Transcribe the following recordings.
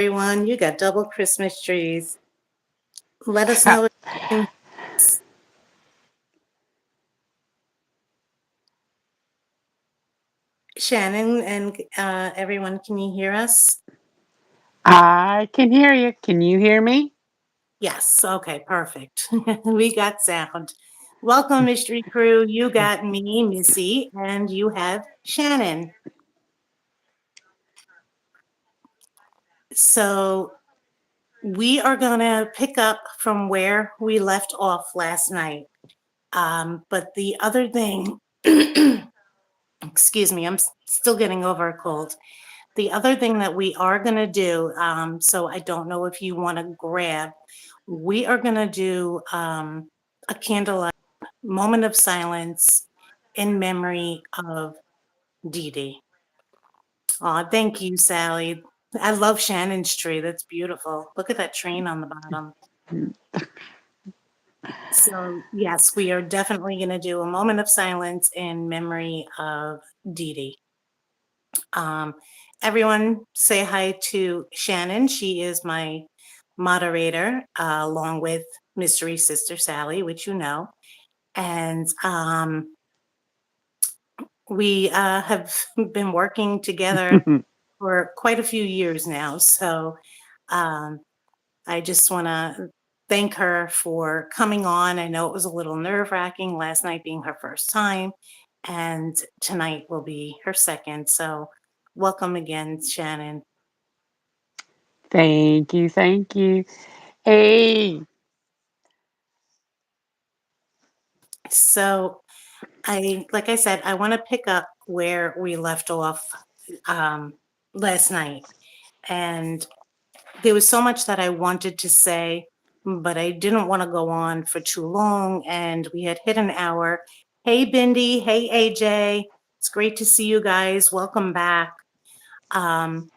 everyone. You got double Christmas trees. Let us know if you can. Shannon and everyone, can you hear us? I can hear you. Can you hear me? Yes. Okay, perfect. We got sound. Welcome, Mystery Crew. You got me, Missy, and you have Shannon. So we are going to pick up from where we left off last night. But the other thing, excuse me, still getting over a cold. The other thing that we are going to do, so I don't know if you want to grab, we are going to do a candlelight moment of silence in memory of Dee Dee. Aw, thank you, Sally. I love Shannon's tree. That's beautiful. Look at that train on the bottom. So, yes, we are definitely going to do a moment of silence in memory of Dee Dee. Um, Everyone say hi to Shannon. She is my moderator, along with Mystery Sister Sally, which you know. And we have been working together for quite a few years now. So um, I just want to thank her for coming on. I know it was a little nerve wracking last night being her first time, and tonight will be her second. So welcome again, Shannon. Thank you. Thank you. Hey, So like I said, I want to pick up where we left off um, last night. And there was so much that I wanted to say, but I didn't want to go on for too long. And we had hit an hour. Hey, Bindi. Hey, AJ. It's great to see you guys. Welcome back. Um,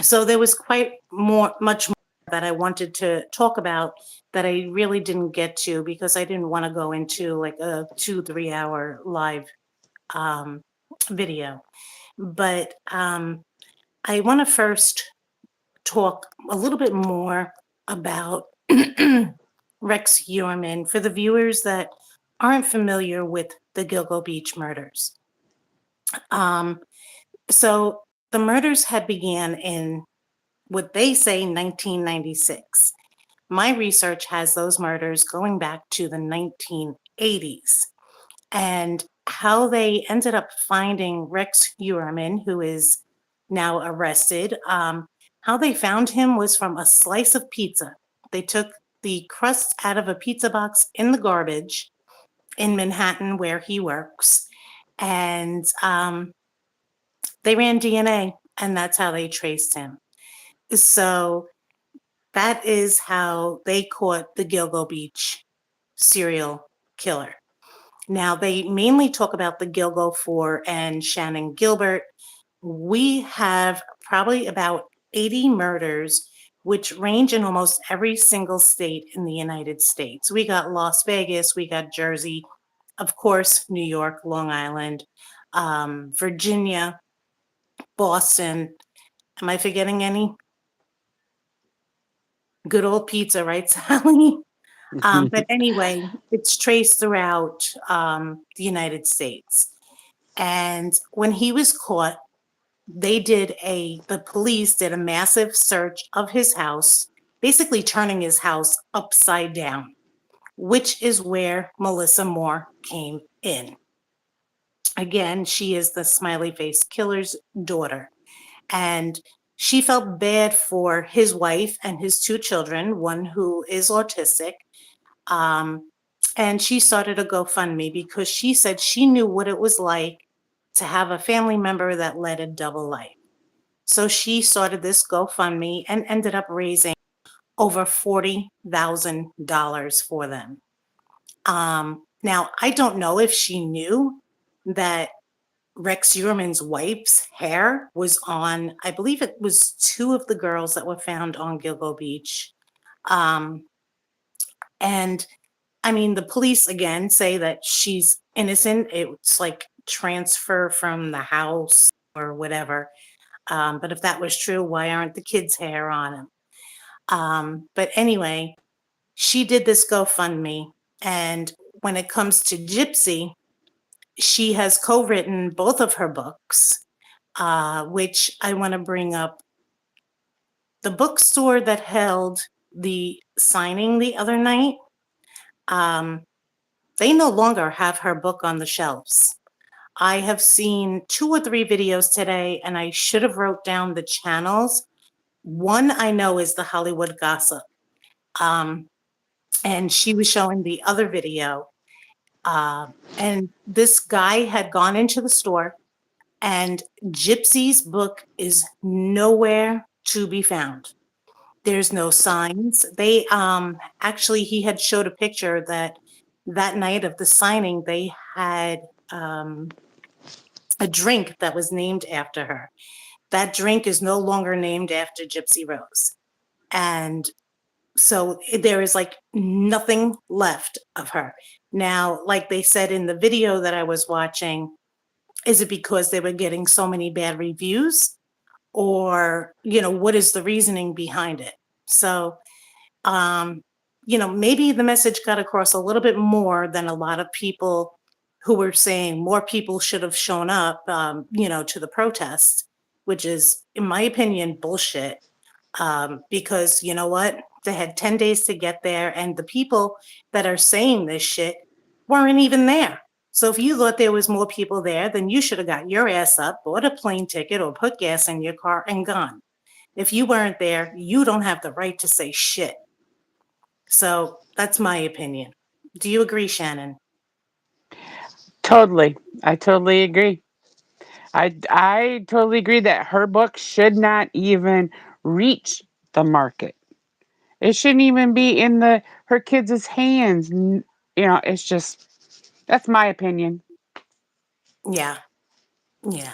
so there was much more that I wanted to talk about that I really didn't get to because I didn't want to go into like a 2, 3 hour live um, video. But I want to first talk a little bit more about Rex Heuermann for the viewers that aren't familiar with the Gilgo Beach murders. Um, so the murders had began in what they say 1996. My research has those murders going back to the 1980s. And how they ended up finding Rex Heuermann, who is now arrested, how they found him was from a slice of pizza. They took the crust out of a pizza box in the garbage in Manhattan, where he works, and they ran DNA, and that's how they traced him. So that is how they caught the Gilgo Beach serial killer. Now, they mainly talk about the Gilgo Four and Shannon Gilbert. We have probably about 80 murders, which range in almost every single state in the United States. We got Las Vegas, we got Jersey, of course, New York, Long Island, Virginia, Boston. Am I forgetting any? Good old pizza, right, Sally? But anyway, it's traced throughout the United States. And when he was caught, the police did a massive search of his house, basically turning his house upside down, which is where Melissa Moore came in. Again, she is the smiley face killer's daughter. And she felt bad for his wife and his two children, one who is autistic. Um, and she started a GoFundMe because she said she knew what it was like to have a family member that led a double life. So she started this GoFundMe and ended up raising over $40,000 for them. Now, I don't know if she knew that Rex Heuermann's wife's hair was on, I believe it was two of the girls that were found on Gilgo Beach. Um, and I mean, the police again say that she's innocent. It's like transfer from the house or whatever. But if that was true, why aren't the kids' hair on them? But anyway, she did this GoFundMe. And when it comes to Gypsy, she has co-written both of her books, which I want to bring up. The bookstore that held the signing the other night, they no longer have her book on the shelves. I have seen 2 or 3 videos today, and I should have wrote down the channels. One I know is the Hollywood Gossip, and she was showing the other video. And this guy had gone into the store, and Gypsy's book is nowhere to be found. There's no signs. They actually, he had showed a picture that night of the signing, they had a drink that was named after her. That drink is no longer named after Gypsy Rose. And so there is like nothing left of her. Now, like they said in the video that I was watching, is it because they were getting so many bad reviews? Or, what is the reasoning behind it? So, maybe the message got across a little bit more than a lot of people who were saying more people should have shown up, to the protest, which is, in my opinion, bullshit. Because you know what? They had 10 days to get there, and the people that are saying this shit weren't even there. So if you thought there was more people there, then you should have got your ass up, bought a plane ticket, or put gas in your car and gone. If you weren't there, you don't have the right to say shit. So that's my opinion. Do you agree, Shannon? Totally. I totally agree. I totally agree that her book should not even reach the market. It shouldn't even be in the her kids' hands. It's just that's my opinion. Yeah. Yeah.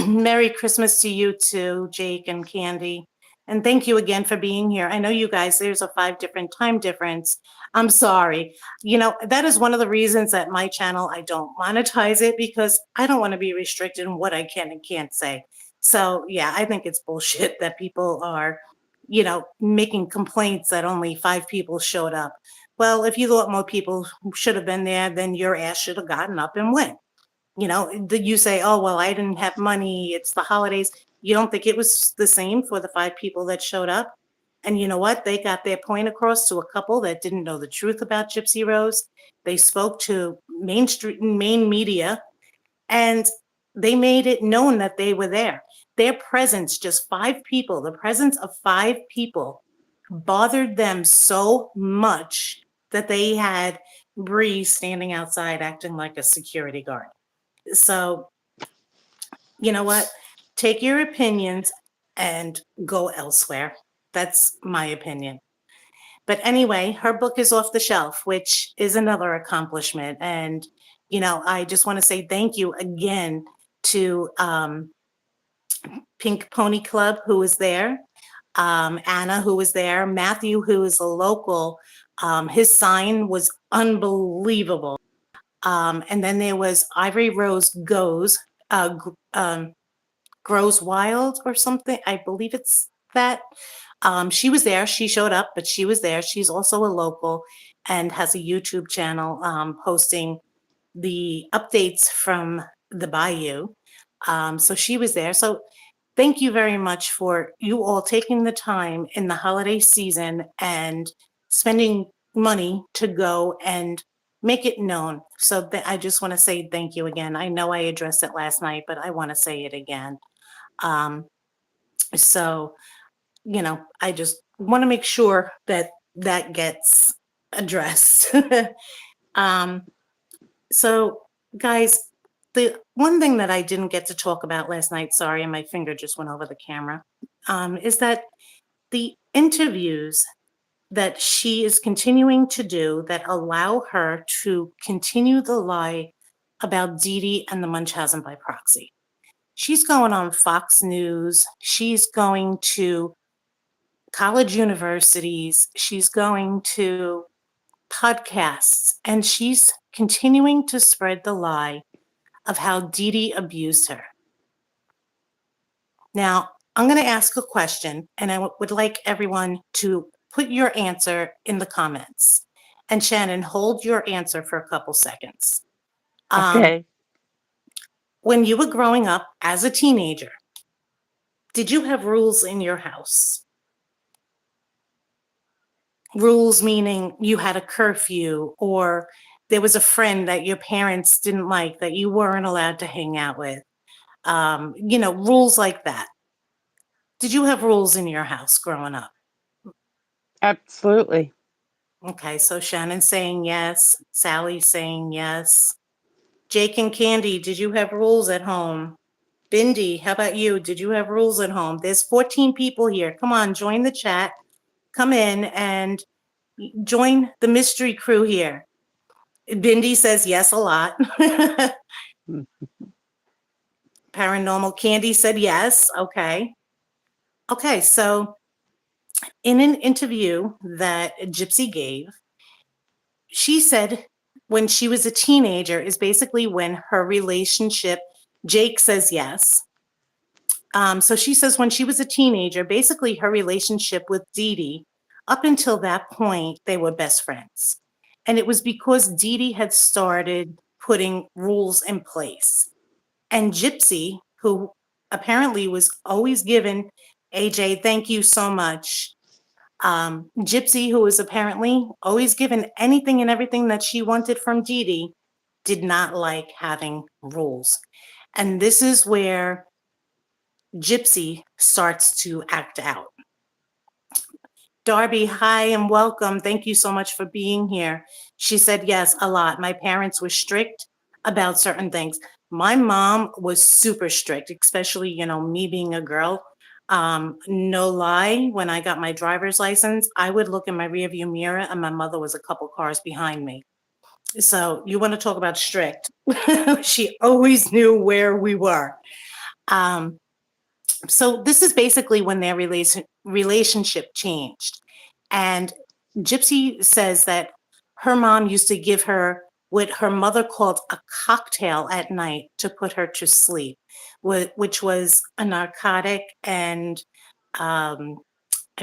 Merry Christmas to you too, Jake and Candy. And thank you again for being here. I know you guys, there's a 5 different time difference. I'm sorry. That is one of the reasons that my channel, I don't monetize it, because I don't want to be restricted in what I can and can't say. So yeah, I think it's bullshit that people are, making complaints that only 5 people showed up. Well, if you thought more people should have been there, then your ass should have gotten up and went. You say, oh, well, I didn't have money. It's the holidays. You don't think it was the same for the 5 people that showed up? And you know what? They got their point across to a couple that didn't know the truth about Gypsy Rose. They spoke to main media, and they made it known that they were there. Their presence, just 5 people, the presence of 5 people bothered them so much that they had Bree standing outside acting like a security guard. So, you know what? Take your opinions and go elsewhere. That's my opinion. But anyway, her book is off the shelf, which is another accomplishment. And, I just want to say thank you again to Pink Pony Club, who was there, Anna, who was there, Matthew, who is a local. His sign was unbelievable. And then there was Ivory Rose Grows Wild or something. I believe it's that. She was there. She showed up, but she was there. She's also a local and has a YouTube channel posting the updates from the Bayou. So she was there. So thank you very much for you all taking the time in the holiday season and spending money to go and make it known. So I just want to say thank you again. I know I addressed it last night, but I want to say it again. So, I just want to make sure that that gets addressed. um, so, guys, the one thing that I didn't get to talk about last night, sorry, and my finger just went over the camera, is that the interviews that she is continuing to do that allow her to continue the lie about Dee Dee and the Munchausen by proxy. She's going on Fox News. She's going to college universities. She's going to podcasts, and she's continuing to spread the lie of how Dee Dee abused her. Now, I'm going to ask a question, and I would like everyone to put your answer in the comments. And Shannon, hold your answer for a couple seconds. Okay. When you were growing up as a teenager, did you have rules in your house? Rules meaning you had a curfew, or there was a friend that your parents didn't like that you weren't allowed to hang out with. Rules like that. Did you have rules in your house growing up? Absolutely. Okay, so Shannon's saying yes. Sally's saying yes. Jake and Candy, did you have rules at home? Bindi, how about you? Did you have rules at home? There's 14 people here. Come on, join the chat. Come in and join the mystery crew here. Bindi says yes a lot. Paranormal Candy said yes. Okay. Okay, so in an interview that Gypsy gave, she said when she was a teenager is basically when her relationship, Jake says yes. So she says when she was a teenager, basically her relationship with Dee Dee, up until that point, they were best friends. And it was because Dee Dee had started putting rules in place. And Gypsy, who apparently was always given, AJ, thank you so much. Gypsy, who was apparently always given anything and everything that she wanted from Dee Dee, did not like having rules. And this is where Gypsy starts to act out. Darby, hi and welcome. Thank you so much for being here. She said, yes, a lot. My parents were strict about certain things. My mom was super strict, especially, me being a girl. No lie, when I got my driver's license, I would look in my rearview mirror and my mother was a couple cars behind me. So you want to talk about strict. She always knew where we were. So this is basically when their relationship changed. And Gypsy says that her mom used to give her what her mother called a cocktail at night to put her to sleep, which was a narcotic and I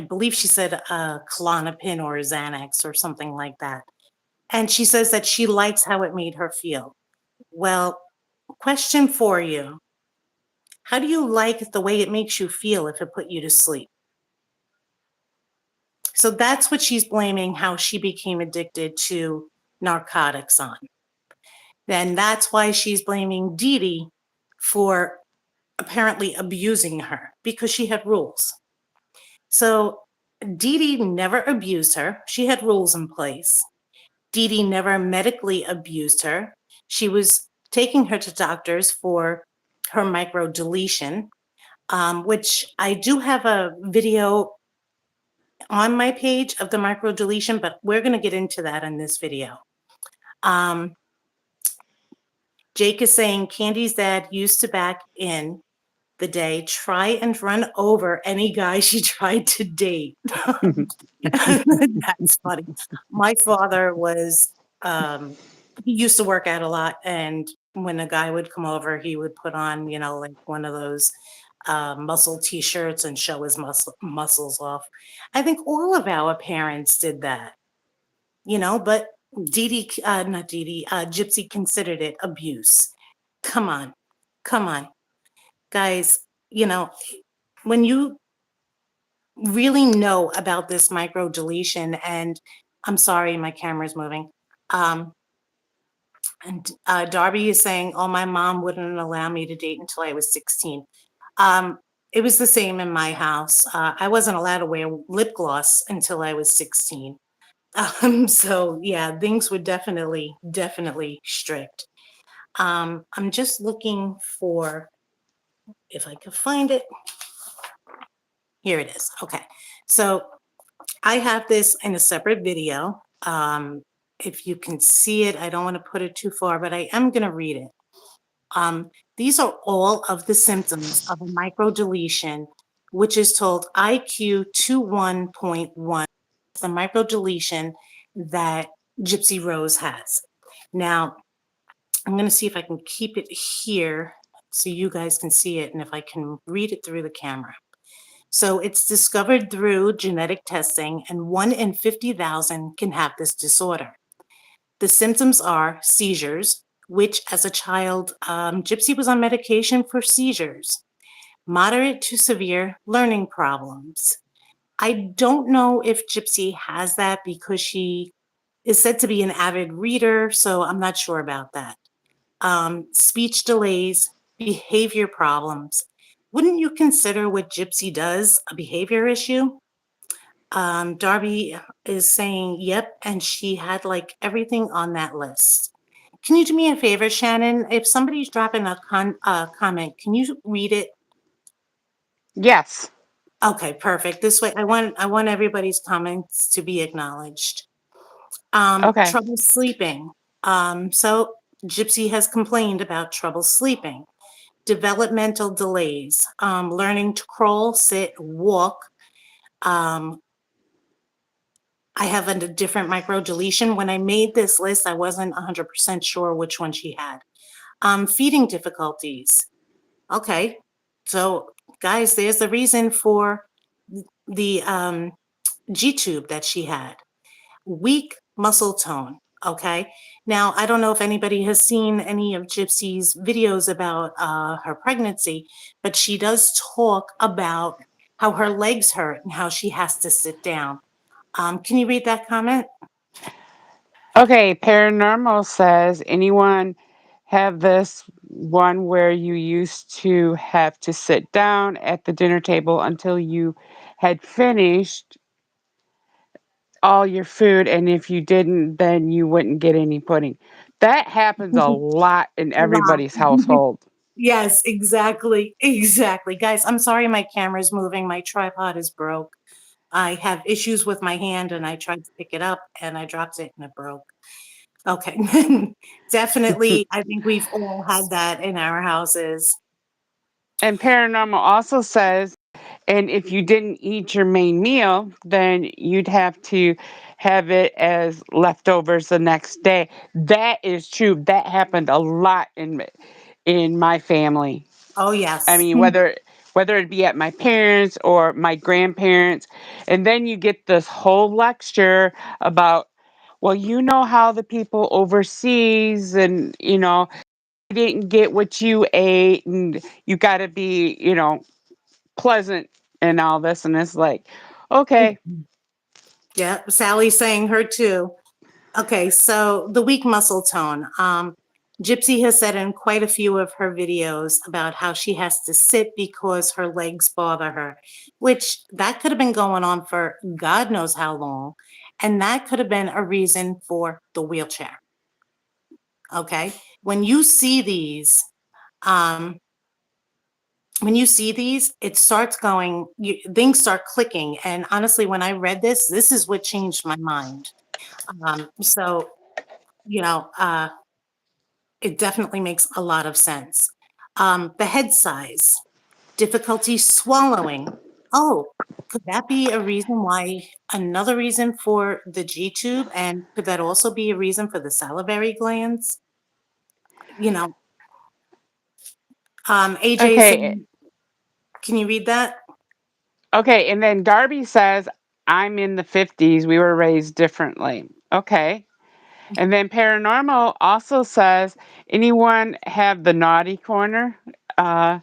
believe she said a Klonopin or a Xanax or something like that. And she says that she likes how it made her feel. Well, question for you. How do you like the way it makes you feel if it put you to sleep? So that's what she's blaming how she became addicted to narcotics on. Then that's why she's blaming Dee Dee for apparently abusing her because she had rules. So Dee Dee never abused her. She had rules in place. Dee Dee never medically abused her. She was taking her to doctors for her microdeletion, which I do have a video on my page of the microdeletion, but we're going to get into that in this video. Jake is saying Candy's dad used to back in the day try and run over any guy she tried to date. That's funny. My father was, he used to work out a lot, and when a guy would come over, he would put on, like one of those muscle t-shirts and show his muscles off. I think all of our parents did that, but Gypsy considered it abuse. Come on, guys, when you really know about this microdeletion, and I'm sorry, my camera's moving. And Darby is saying, oh, my mom wouldn't allow me to date until I was 16. It was the same in my house. I wasn't allowed to wear lip gloss until I was 16. So yeah, things were definitely strict. I'm just looking for, if I could find it. Here it is. Okay. So I have this in a separate video. If you can see it, I don't want to put it too far, but I am going to read it. These are all of the symptoms of a microdeletion, which is told IQ 21.1, the microdeletion that Gypsy Rose has. Now, I'm going to see if I can keep it here so you guys can see it and if I can read it through the camera. So it's discovered through genetic testing, and 1 in 50,000 can have this disorder. The symptoms are seizures, which as a child, Gypsy was on medication for seizures, moderate to severe learning problems. I don't know if Gypsy has that because she is said to be an avid reader, so I'm not sure about that. Speech delays, behavior problems. Wouldn't you consider what Gypsy does a behavior issue? Darby is saying, yep, and she had like everything on that list. Can you do me a favor, Shannon? If somebody's dropping a comment, can you read it? Yes. Okay, perfect. This way, I want everybody's comments to be acknowledged. Okay. Trouble sleeping. So Gypsy has complained about trouble sleeping. Developmental delays, learning to crawl, sit, walk. Um, I have a different microdeletion. When I made this list, I wasn't 100% sure which one she had. Feeding difficulties. Okay, so guys, there's the reason for the G-tube that she had. Weak muscle tone. Okay. Now, I don't know if anybody has seen any of Gypsy's videos about her pregnancy, but she does talk about how her legs hurt and how she has to sit down. Can you read that comment? Okay, paranormal says anyone have this one where you used to have to sit down at the dinner table until you had finished all your food, and if you didn't, then you wouldn't get any pudding. That happens a lot in Lot. everybody's household. Yes, exactly. Exactly. Guys, I'm sorry my camera's moving. My tripod is broke. I have issues with my hand and I tried to pick it up and I dropped it and it broke. Okay. Definitely, I think we've all had that in our houses. And paranormal also says, and if you didn't eat your main meal, then you'd have to have it as leftovers the next day. That is true. That happened a lot in my family. Oh, I yes. mean, whether it be at my parents or my grandparents, and then you get this whole lecture about, well, you know how the people overseas, and you didn't get what you ate, and you got to be, pleasant and all this, and it's like, okay. Yeah, Sally's saying her too. Okay, so the weak muscle tone. Gypsy has said in quite a few of her videos about how she has to sit because her legs bother her, which that could have been going on for God knows how long. And that could have been a reason for the wheelchair. Okay. When you see these, um, it starts going, things start clicking. And honestly, when I read this is what changed my mind. So, you know, uh, it definitely makes a lot of sense. The head size, difficulty swallowing. Oh, could that be a reason why, another reason for the G tube? And could that also be a reason for the salivary glands? You know, AJ is Okay. saying, can you read that? Okay, and then Darby says, I'm in the 50s, we were raised differently. Okay. And then paranormal also says, anyone have the naughty corner? uh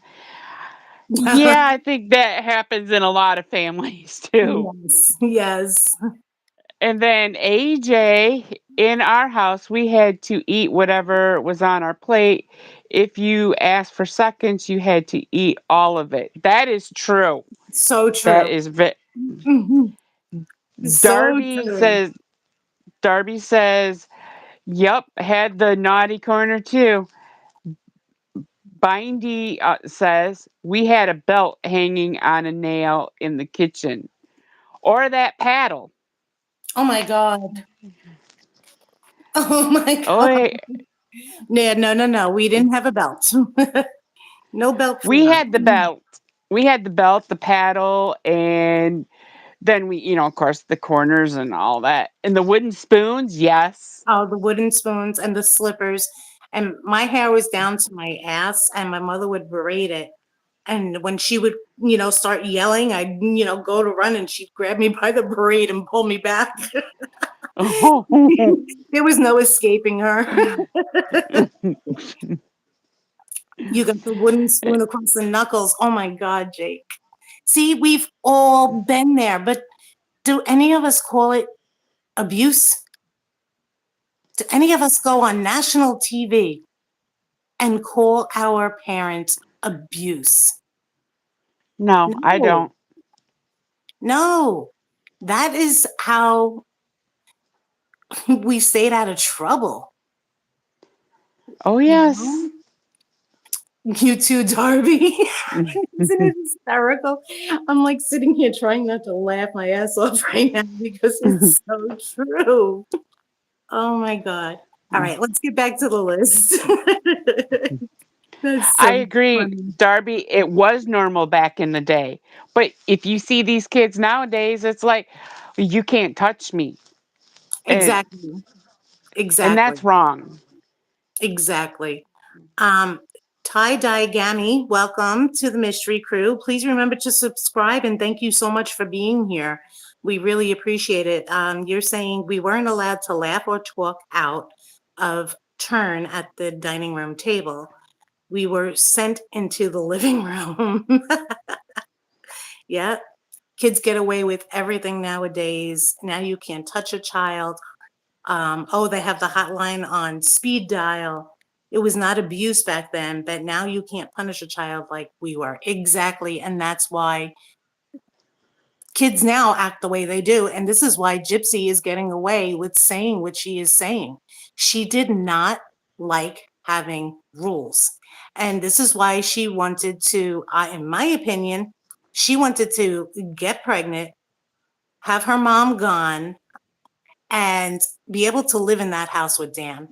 yeah, I think that happens in a lot of families too. Yes, yes. And then AJ, in our house, we had to eat whatever was on our plate. If you asked for seconds, you had to eat all of it. That is true. So That true. is Mhm. So Darby true. says, Darby says, yep, had the naughty corner too. Bindy says, we had a belt hanging on a nail in the kitchen. Or that paddle. Oh my God. Oh my Oh, God. hey, Yeah, no, no, no. We didn't have a belt. No belt for we us. had the belt. We had the belt, the paddle, and then we, of course, the corners and all that. And the wooden spoons, yes. Oh, the wooden spoons and the slippers. And my hair was down to my ass, and my mother would braid it. And when she would, start yelling, I'd, go to run, and she'd grab me by the braid and pull me back. There was no escaping her. You got the wooden spoon across the knuckles. Oh my God, Jake. See, we've all been there, but do any of us call it abuse? Do any of us go on national TV and call our parents abuse? No, I No. don't. No. That is how we stayed out of trouble. Oh, You yes. know? You too, Darby. Isn't it hysterical? I'm like sitting here trying not to laugh my ass off right now because it's so true. Oh my God. All right, let's get back to the list. That's I so agree, funny. Darby. It was normal back in the day. But if you see these kids nowadays, it's like, you can't touch me. And Exactly. and Exactly. that's wrong. Exactly. Um, Ty Diagami, welcome to the Mystery Crew. Please remember to subscribe and thank you so much for being here. We really appreciate it. You're saying we weren't allowed to laugh or talk out of turn at the dining room table. We were sent into the living room. Yeah. Kids get away with everything nowadays. Now you can't touch a child. They have the hotline on speed dial. It was not abuse back then, but now you can't punish a child like we were. Exactly. And that's why kids now act the way they do. And this is why Gypsy is getting away with saying what she is saying. She did not like having rules. And this is why she wanted to, in my opinion, she wanted to get pregnant, have her mom gone, and be able to live in that house with Dan.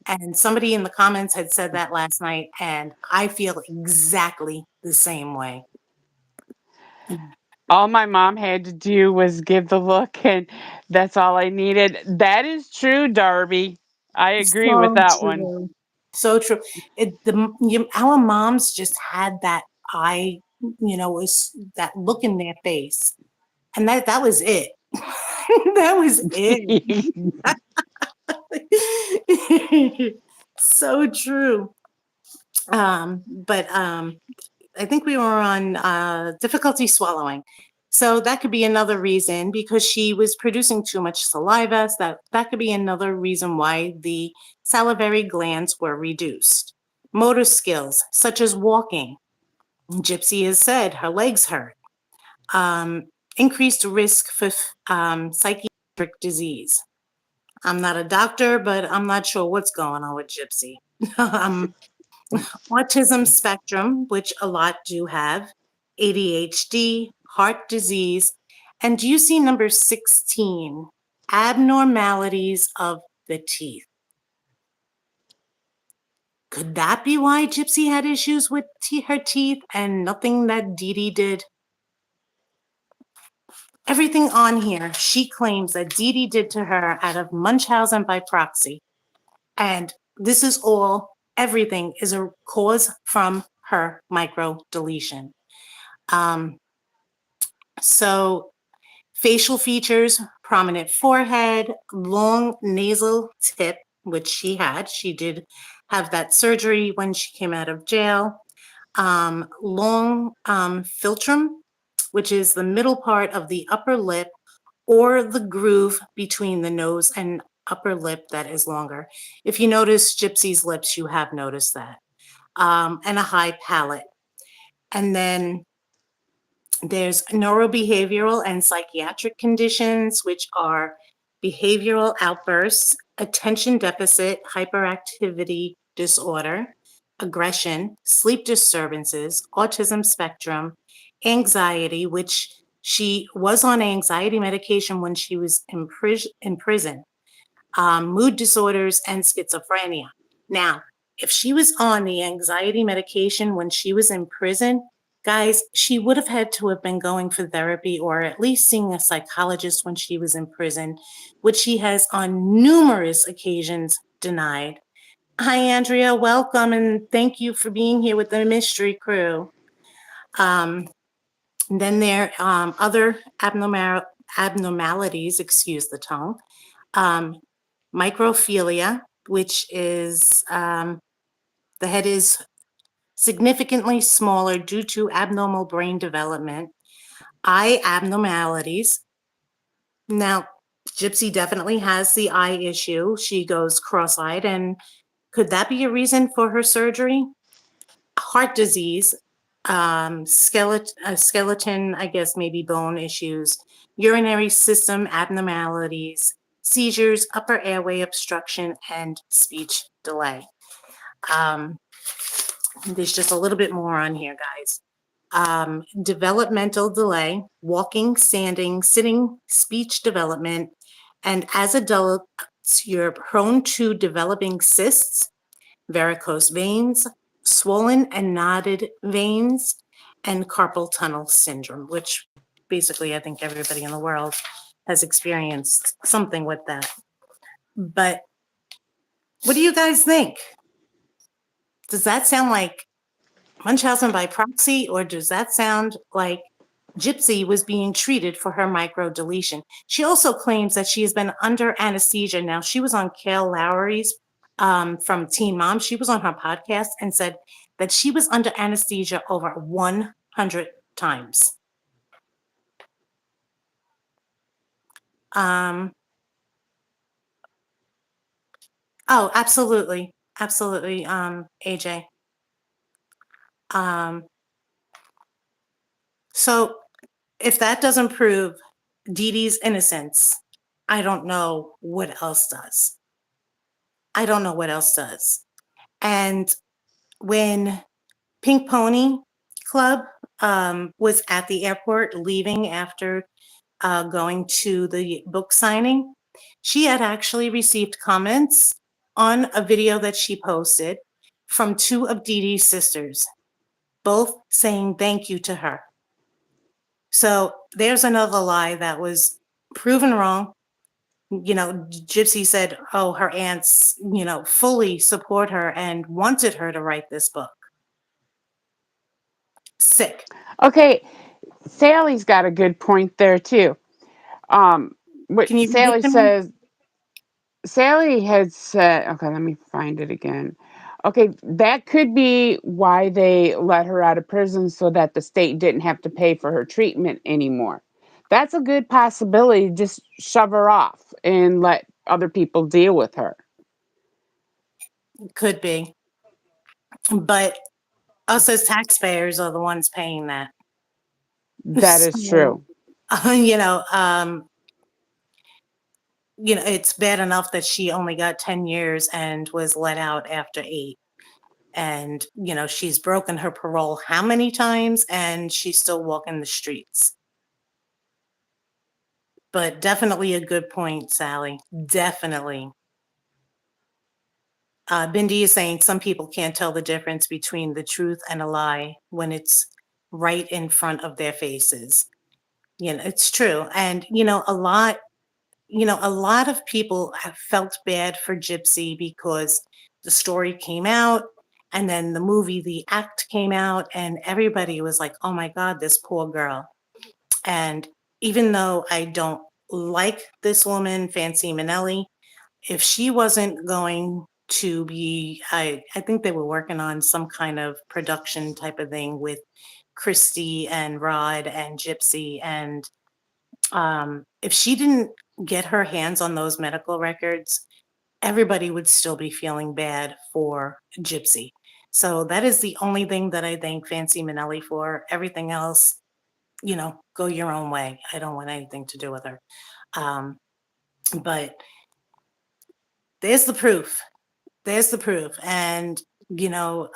And somebody in the comments had said that last night, and I feel exactly the same way. All my mom had to do was give the look, and that's all I needed. That is true, Darby. I agree with So that one. true. So true. Our moms just had that eye, was that look in their face. And that was it. That was it. So true. But I think we were on difficulty swallowing. So that could be another reason because she was producing too much saliva. So that could be another reason why the salivary glands were reduced. Motor skills, such as walking. Gypsy has said her legs hurt. Increased risk for psychiatric disease. I'm not a doctor, but I'm not sure what's going on with Gypsy. Autism spectrum, which a lot do have, ADHD, heart disease, and do you see number 16, abnormalities of the teeth? Could that be why Gypsy had issues with her teeth and nothing that Dee Dee did? Everything on here, she claims that Dee Dee did to her out of Munchausen by proxy. And this is all, everything is a cause from her microdeletion. So facial features, prominent forehead, long nasal tip, which she had. She did have that surgery when she came out of jail. Long philtrum, which is the middle part of the upper lip or the groove between the nose and upper lip that is longer. If you notice Gypsy's lips, you have noticed that. And a high palate. And then there's neurobehavioral and psychiatric conditions, which are behavioral outbursts, attention deficit hyperactivity disorder, aggression, sleep disturbances, autism spectrum, anxiety, which she was on anxiety medication when she was in prison, mood disorders, and schizophrenia. Now, if she was on the anxiety medication when she was in prison, guys, she would have had to have been going for therapy or at least seeing a psychologist when she was in prison, which she has on numerous occasions denied. Hi, Andrea. Welcome, and thank you for being here with the mystery crew. And then there other abnormalities, excuse the tongue. Um, Microphilia, which is the head is significantly smaller due to abnormal brain development. Eye abnormalities. Now, Gypsy definitely has the eye issue. She goes cross-eyed, and could that be a reason for her surgery? Heart disease, skeleton, I guess maybe bone issues, urinary system abnormalities, seizures, upper airway obstruction, and speech delay. There's just a little bit more on here, guys. Developmental delay, walking, standing, sitting, speech development, and as adults, you're prone to developing cysts, varicose veins, swollen and knotted veins, and carpal tunnel syndrome, which basically I think everybody in the world has experienced something with that. But what do you guys think? Does that sound like Munchausen by proxy, or does that sound like Gypsy was being treated for her microdeletion? She also claims that she has been under anesthesia. Now, she was on Kale Lowry's from Teen Mom. She was on her podcast and said that she was under anesthesia over 100 times. Oh, absolutely. Absolutely, AJ. So if that doesn't prove Dee Dee's innocence, I don't know what else does. I don't know what else does. And when Pink Pony Club was at the airport leaving after going to the book signing, she had actually received comments on a video that she posted from two of Dee Dee's sisters, both saying thank you to her. So there's another lie that was proven wrong. You know, Gypsy said, oh, her aunts, you know, fully support her and wanted her to write this book. Sick. Okay, Sally's got a good point there too. What Can you read it Sally to me? says, Sally had said, okay, let me find it again. Okay, that could be why they let her out of prison so that the state didn't have to pay for her treatment anymore. That's a good possibility. Just shove her off and let other people deal with her. Could be. But us as taxpayers are the ones paying that. That is So, true. you know, it's bad enough that she only got 10 years and was let out after 8. And, you know, she's broken her parole how many times, and she's still walking the streets. But definitely a good point, Sally. Definitely. Bindi is saying some people can't tell the difference between the truth and a lie when it's right in front of their faces. You know, it's true. And, a lot of people have felt bad for Gypsy because the story came out and then the movie, The Act came out, and everybody was like, oh my God, this poor girl. And even though I don't like this woman, Fancy Manelli, if she wasn't going to be, I think they were working on some kind of production type of thing with Christy and Rod and Gypsy. And if she didn't get her hands on those medical records, everybody would still be feeling bad for Gypsy. So that is the only thing that I thank Fancy Manelli for. Everything else, go your own way. I don't want anything to do with her. But there's the proof. There's the proof. And, medical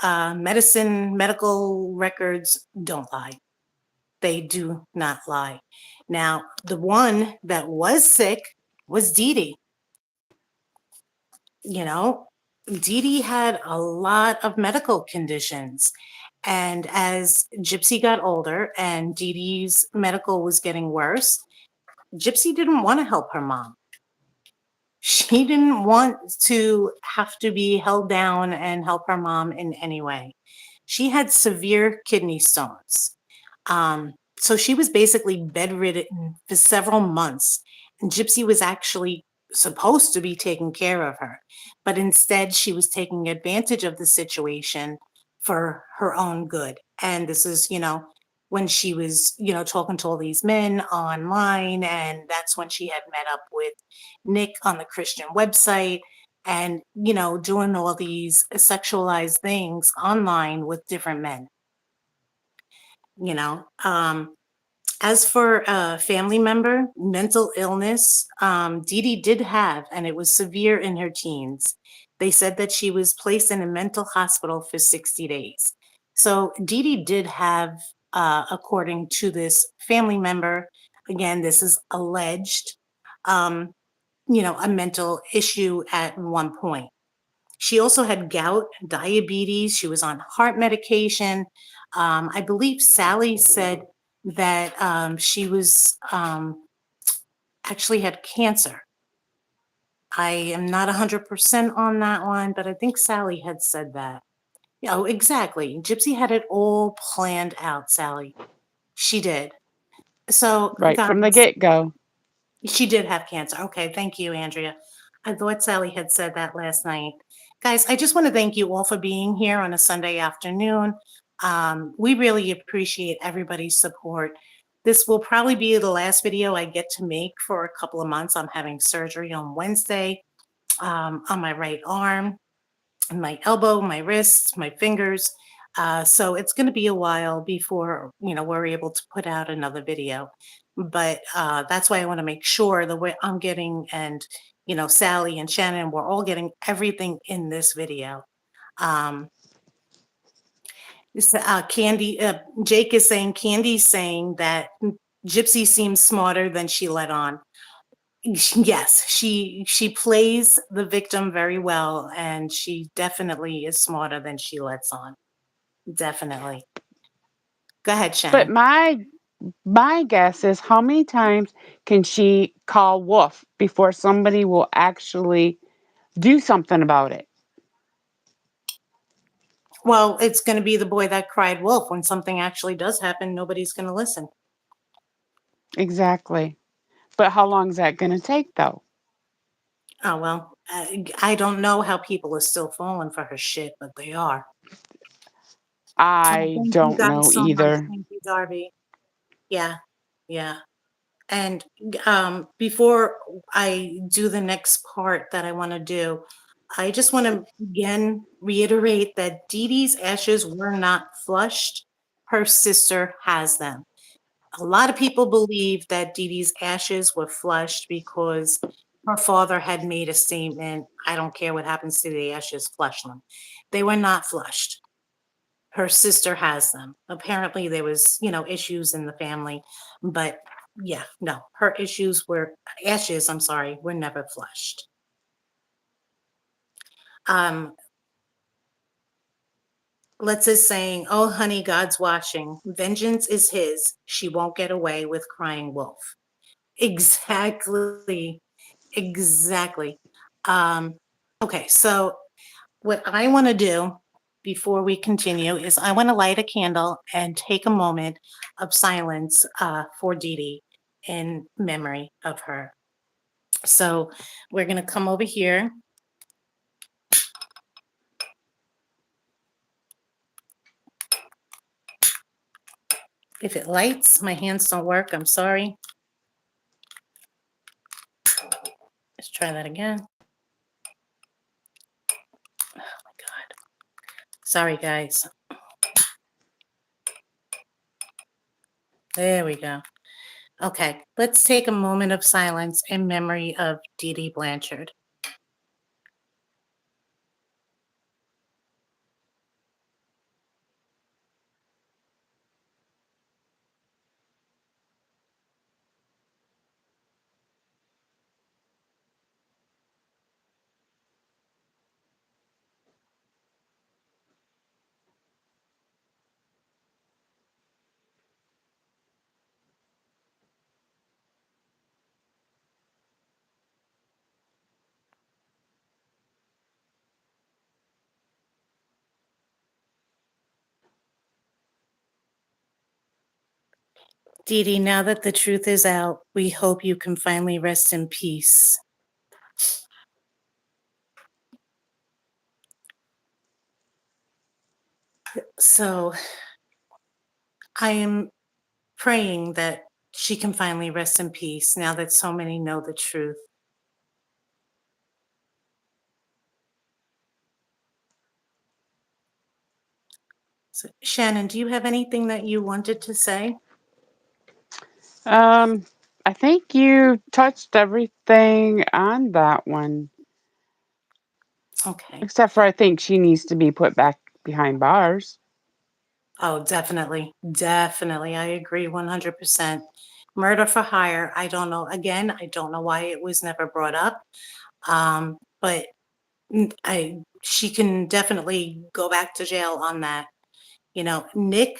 records don't lie. They do not lie. Now, the one that was sick was Dee Dee. Dee Dee had a lot of medical conditions. And as Gypsy got older and Dee Dee's medical was getting worse, Gypsy didn't want to help her mom. she didn't want to have to be held down and help her mom in any way. She had severe kidney stones. So she was basically bedridden for several months. And Gypsy was actually supposed to be taking care of her. But instead, she was taking advantage of the situation for her own good. And this is, when she was, talking to all these men online. And that's when she had met up with Nick on the Christian website and, doing all these sexualized things online with different men, you know. As for a family member, mental illness, Dee Dee did have, and it was severe in her teens. They said that she was placed in a mental hospital for 60 days. So Dee Dee did have, according to this family member, again, this is alleged, um, a mental issue at one point. She also had gout, diabetes. She was on heart medication. I believe Sally said that she was actually had cancer. I am not 100% on that one, but I think Sally had said that. Oh, exactly. Gypsy had it all planned out, Sally. She did. So, Right from the guys, get-go. she did have cancer. Okay, thank you, Andrea. I thought Sally had said that last night. Guys, I just want to thank you all for being here on a Sunday afternoon. We really appreciate everybody's support. This will probably be the last video I get to make for a couple of months. I'm having surgery on Wednesday on my right arm, my elbow, my wrist, my fingers. So it's going to be a while before we're able to put out another video. But that's why I want to make sure the way I'm getting, and Sally and Shannon, we're all getting everything in this video. Um, Candy, Jake is saying, Candy's saying that Gypsy seems smarter than she let on. Yes, she plays the victim very well, and she definitely is smarter than she lets on. Definitely. Go ahead, But Shannon. my guess is how many times can she call wolf before somebody will actually do something about it? Well, it's going to be the boy that cried wolf. When something actually does happen, nobody's going to listen. Exactly. But how long is that going to take, though? Oh, well, I don't know how people are still falling for her shit, but they are. Oh, I thank you don't guys know so much. either. Thank you, Darby. Yeah, yeah. And before I do the next part that I want to do, I just want to again reiterate that Dee Dee's ashes were not flushed. Her sister has them. A lot of people believe that Dee Dee's ashes were flushed because her father had made a statement, I don't care what happens to the ashes, flush them. They were not flushed. Her sister has them. Apparently there was, issues in the family, but yeah, no, her ashes, I'm sorry, were never flushed. Um, Let's is saying, oh, honey, God's watching. Vengeance is his. She won't get away with crying wolf. Exactly. Exactly. Um, okay, so what I want to do before we continue is I want to light a candle and take a moment of silence for Dee Dee in memory of her. So we're going to come over here. If it lights, my hands don't work. I'm sorry. Let's try that again. Oh my God. Sorry, guys. There we go. Okay, let's take a moment of silence in memory of Dee Dee Blanchard. Dee Dee, now that the truth is out, we hope you can finally rest in peace. So I am praying that she can finally rest in peace now that so many know the truth. So, Shannon, do you have anything that you wanted to say? Um, I think you touched everything on that one, Okay. except for I think she needs to be put back behind bars. Oh, definitely. Definitely. I agree 100%. Murder for hire. I don't know. Again, I don't know why it was never brought up. But she can definitely go back to jail on that. You know, Nick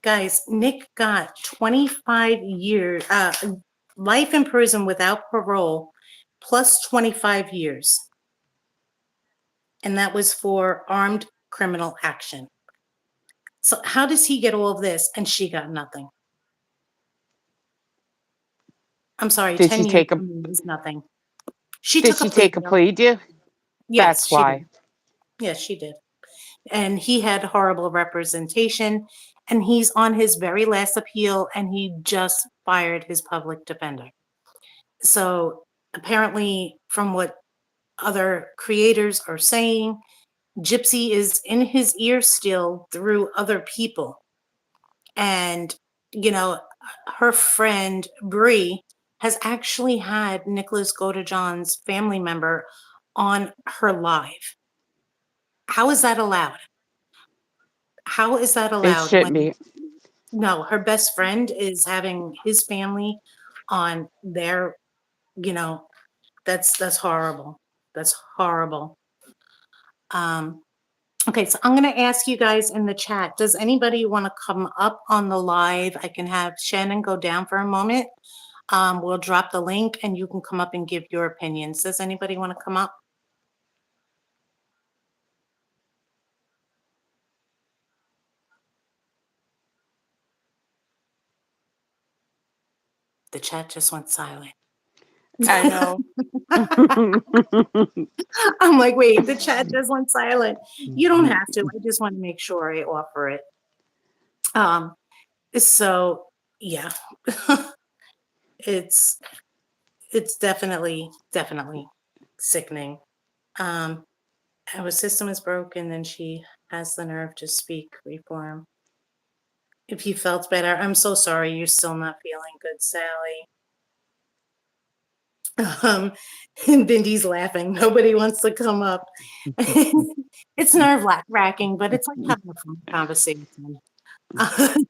got 25 years, life in prison without parole, plus 25 years. And that was for armed criminal action. So how does he get all of this and she got nothing? I'm sorry, Did 10 she years take a is nothing. She did took a she plea take a deal. plea deal? Yes, That's she did. why. Yes, she did. And he had horrible representation, and he's on his very last appeal, and he just fired his public defender. So apparently, from what other creators are saying, Gypsy is in his ear still through other people. And, you know, her friend Bree has actually had Nicholas Godejohn's family member on her live. How is that allowed? How is that It allowed shouldn't when be. no, her best friend is having his family on their, you know, that's horrible. That's horrible. Um, okay, so I'm gonna ask you guys in the chat, does anybody want to come up on the live? I can have Shannon go down for a moment. We'll drop the link and you can come up and give your opinions. Does anybody want to come up? The chat just went silent. I know. I'm like, wait, the chat just went silent. You don't have to. I just want to make sure I offer it. Um, so yeah, it's it's definitely sickening. Um, our system is broken, and she has the nerve to speak reform. If you felt better, I'm so sorry you're still not feeling good, Sally. Um, and Bindy's laughing. Nobody wants to come up. It's nerve wracking, but it's like having a phone conversation,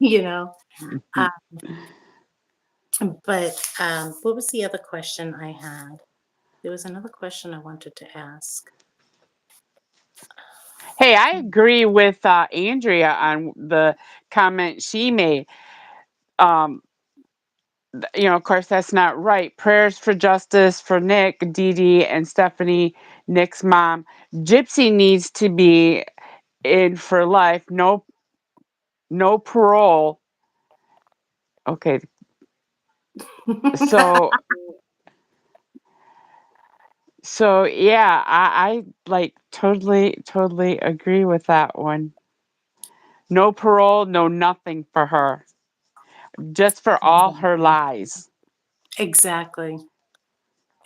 you know. Uh, but what was the other question I had? There was another question I wanted to ask. Hey, I agree with Andrea on the comment she made. Um, of course, that's not right. Prayers for justice for Nick, Dee Dee, and Stephanie, Nick's mom. Gypsy needs to be in for life. No, no parole. Okay, so yeah, I like totally agree with that one. No parole, no nothing for her. Just for all her Exactly. lies. Exactly.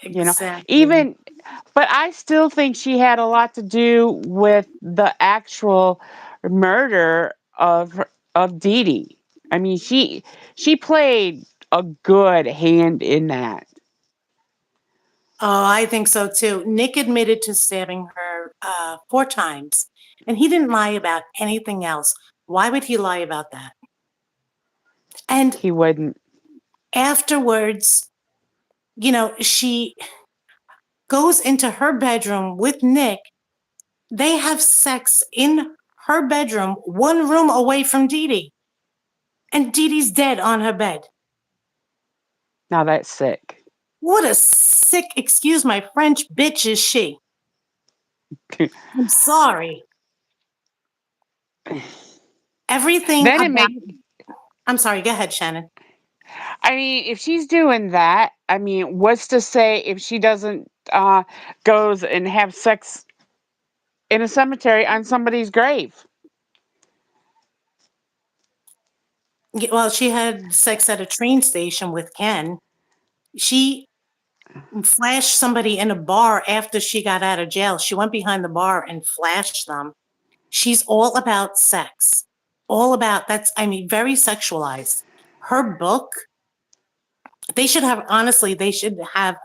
You know, Exactly. even but I still think she had a lot to do with the actual murder of Dee Dee. I mean, she played a good hand in that. Oh, I think so too. Nick admitted to stabbing her 4 times, and he didn't lie about anything else. Why would he lie about that? And He wouldn't. afterwards, she goes into her bedroom with Nick. They have sex in her bedroom, one room away from Dee Dee. And Dee Dee's dead on her bed. Now that's sick. What a sick, excuse my French, bitch is she. I'm sorry. Everything Then it about make I'm sorry, go ahead, Shannon. I mean, if she's doing that, I mean, what's to say if she doesn't goes and have sex in a cemetery on somebody's grave? Well, she had sex at a train station with Ken. She flashed somebody in a bar after she got out of jail. She went behind the bar and flashed them. She's all about sex. All about that's, I mean, very sexualized. Her book, they should have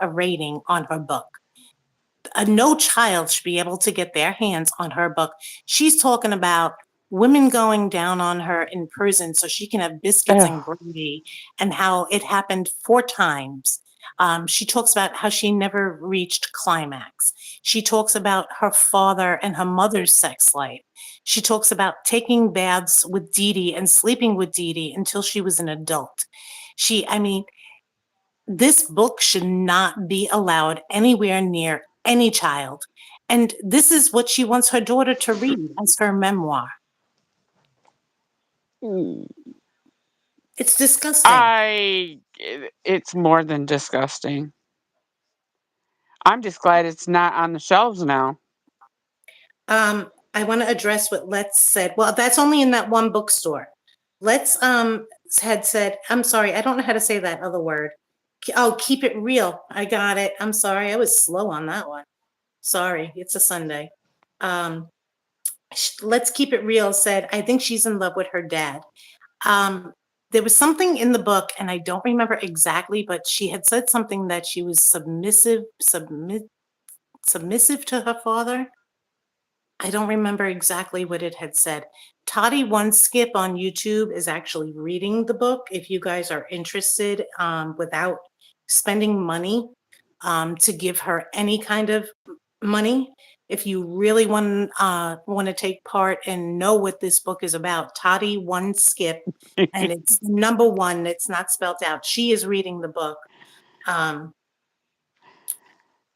a rating on her book. No child should be able to get their hands on her book. She's talking about women going down on her in prison so she can have biscuits and Ugh. gravy, and how it happened 4 times. She talks about how she never reached climax. She talks about her father and her mother's sex life. She talks about taking baths with Dee Dee and sleeping with Dee Dee until she was an adult. I mean, this book should not be allowed anywhere near any child. And this is what she wants her daughter to read as her memoir. It's disgusting. It's more than disgusting. I'm just glad it's not on the shelves now. I want to address what Let's said. Well, that's only in that one bookstore. Let's had said, I'm sorry, I don't know how to say that other word. Oh, keep it real. I got it. I'm sorry. I was slow on that one. Sorry, it's a Sunday. Let's keep it real said, I think she's in love with her dad. There was something in the book, and I don't remember exactly, but she had said something that she was submissive to her father. I don't remember exactly what it had said. Toddie One Skip on YouTube is actually reading the book. If you guys are interested, without spending money, to give her any kind of money, if you really want to take part and know what this book is about, Toddie One Skip, and it's number one. It's not spelled out. She is reading the book.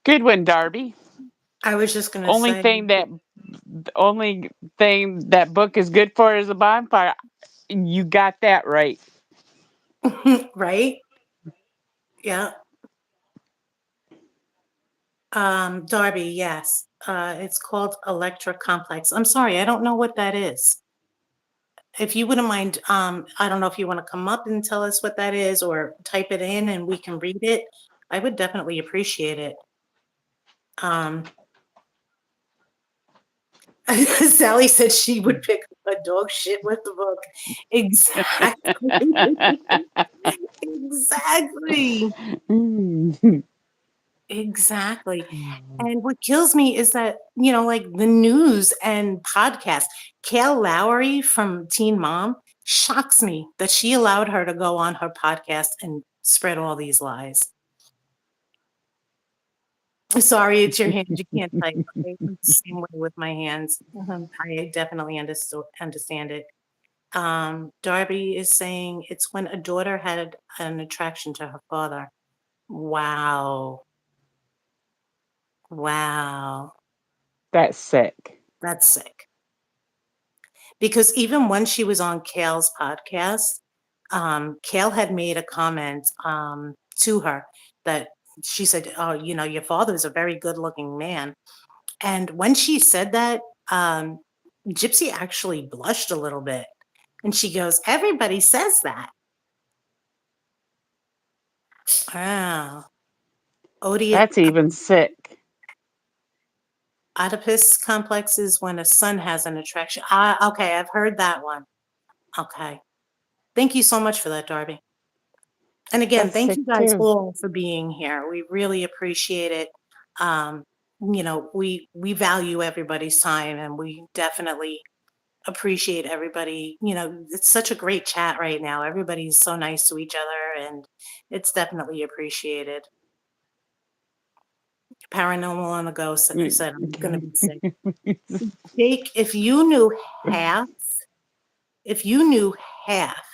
Good one, Darby. I was just gonna Only say, thing that the only thing that book is good for is a bonfire. You got that right. right? Yeah. Darby, yes. It's called Electra Complex. I'm sorry, I don't know what that is. If you wouldn't mind, I don't know if you want to come up and tell us what that is or type it in and we can read it. I would definitely appreciate it. Sally said she would pick a dog shit with the book. Exactly. Exactly. Exactly. And what kills me is that, like the news and podcasts, Kale Lowry from Teen Mom shocks me that she allowed her to go on her podcast and spread all these lies. Sorry, it's your hand. You can't type. Okay? I'm the same way with my hands. I definitely understand it. Darby is saying it's when a daughter had an attraction to her father. Wow. Wow. That's sick. That's sick. Because even when she was on Kale's podcast, Kale had made a comment to her that she said, "Oh, your father is a very good-looking man." And when she said that, Gypsy actually blushed a little bit, and she goes, "Everybody says that." Wow. That's even sick. Oedipus complex is when a son has an attraction. Okay, I've heard that one. Okay. Thank you so much for that, Darby. And again, That's thank sick you guys too. all for being here. We really appreciate it. We value everybody's time, and we definitely appreciate everybody. It's such a great chat right now. Everybody's so nice to each other, and it's definitely appreciated. Paranormal on the go said I'm gonna be sick. Jake, half, if you knew half.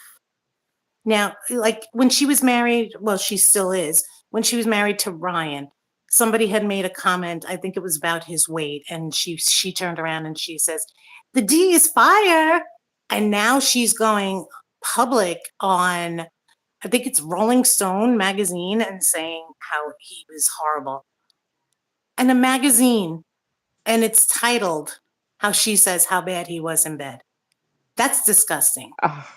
Now, like when she was married, well, she still is. When she was married to Ryan, somebody had made a comment. I think it was about his weight, and she turned around and she says, "The D is fire." And now she's going, public on, I think it's Rolling Stone magazine, and saying how he was horrible. And a magazine, and it's titled how she says how bad he was in bed. That's disgusting. Ah,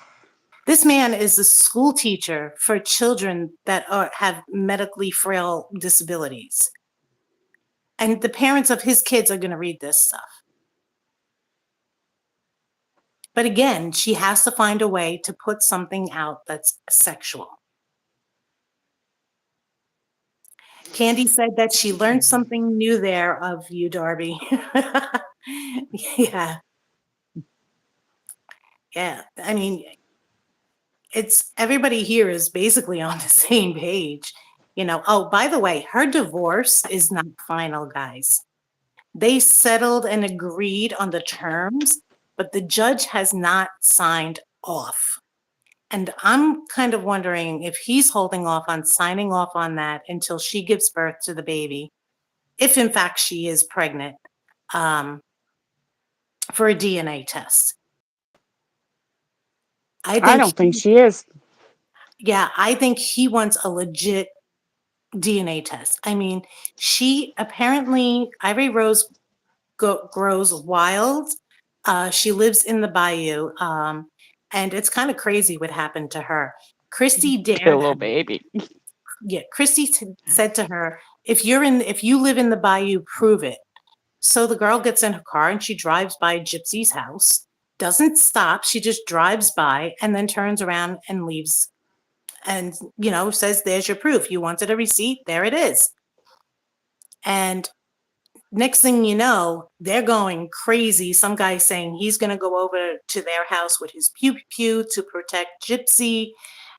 This man is a school teacher for children that have medically frail disabilities. And the parents of his kids are going to read this stuff. But again, she has to find a way to put something out that's sexual. Candy said that she learned something new there of you, Darby. Yeah. Yeah. I mean, it's everybody here is basically on the same page. Oh, by the way, her divorce is not final, guys. They settled and agreed on the terms, but the judge has not signed off. And I'm kind of wondering if he's holding off on signing off on that until she gives birth to the baby, if in fact she is pregnant, um, for a DNA test. I don't think she is. Yeah, I think he wants a legit DNA test. I mean, she apparently, Ivory Rose grows wild. She lives in the bayou. And it's kind of crazy what happened to her. Christy dared Pillow her. baby. Yeah, Christy said to her, if you live in the bayou, prove it. So the girl gets in her car and she drives by Gypsy's house, doesn't stop. She just drives by and then turns around and leaves and, says, there's your proof. You wanted a receipt. There it is. And next thing you know, they're going crazy. Some guy saying he's going to go over to their house with his pew to protect Gypsy.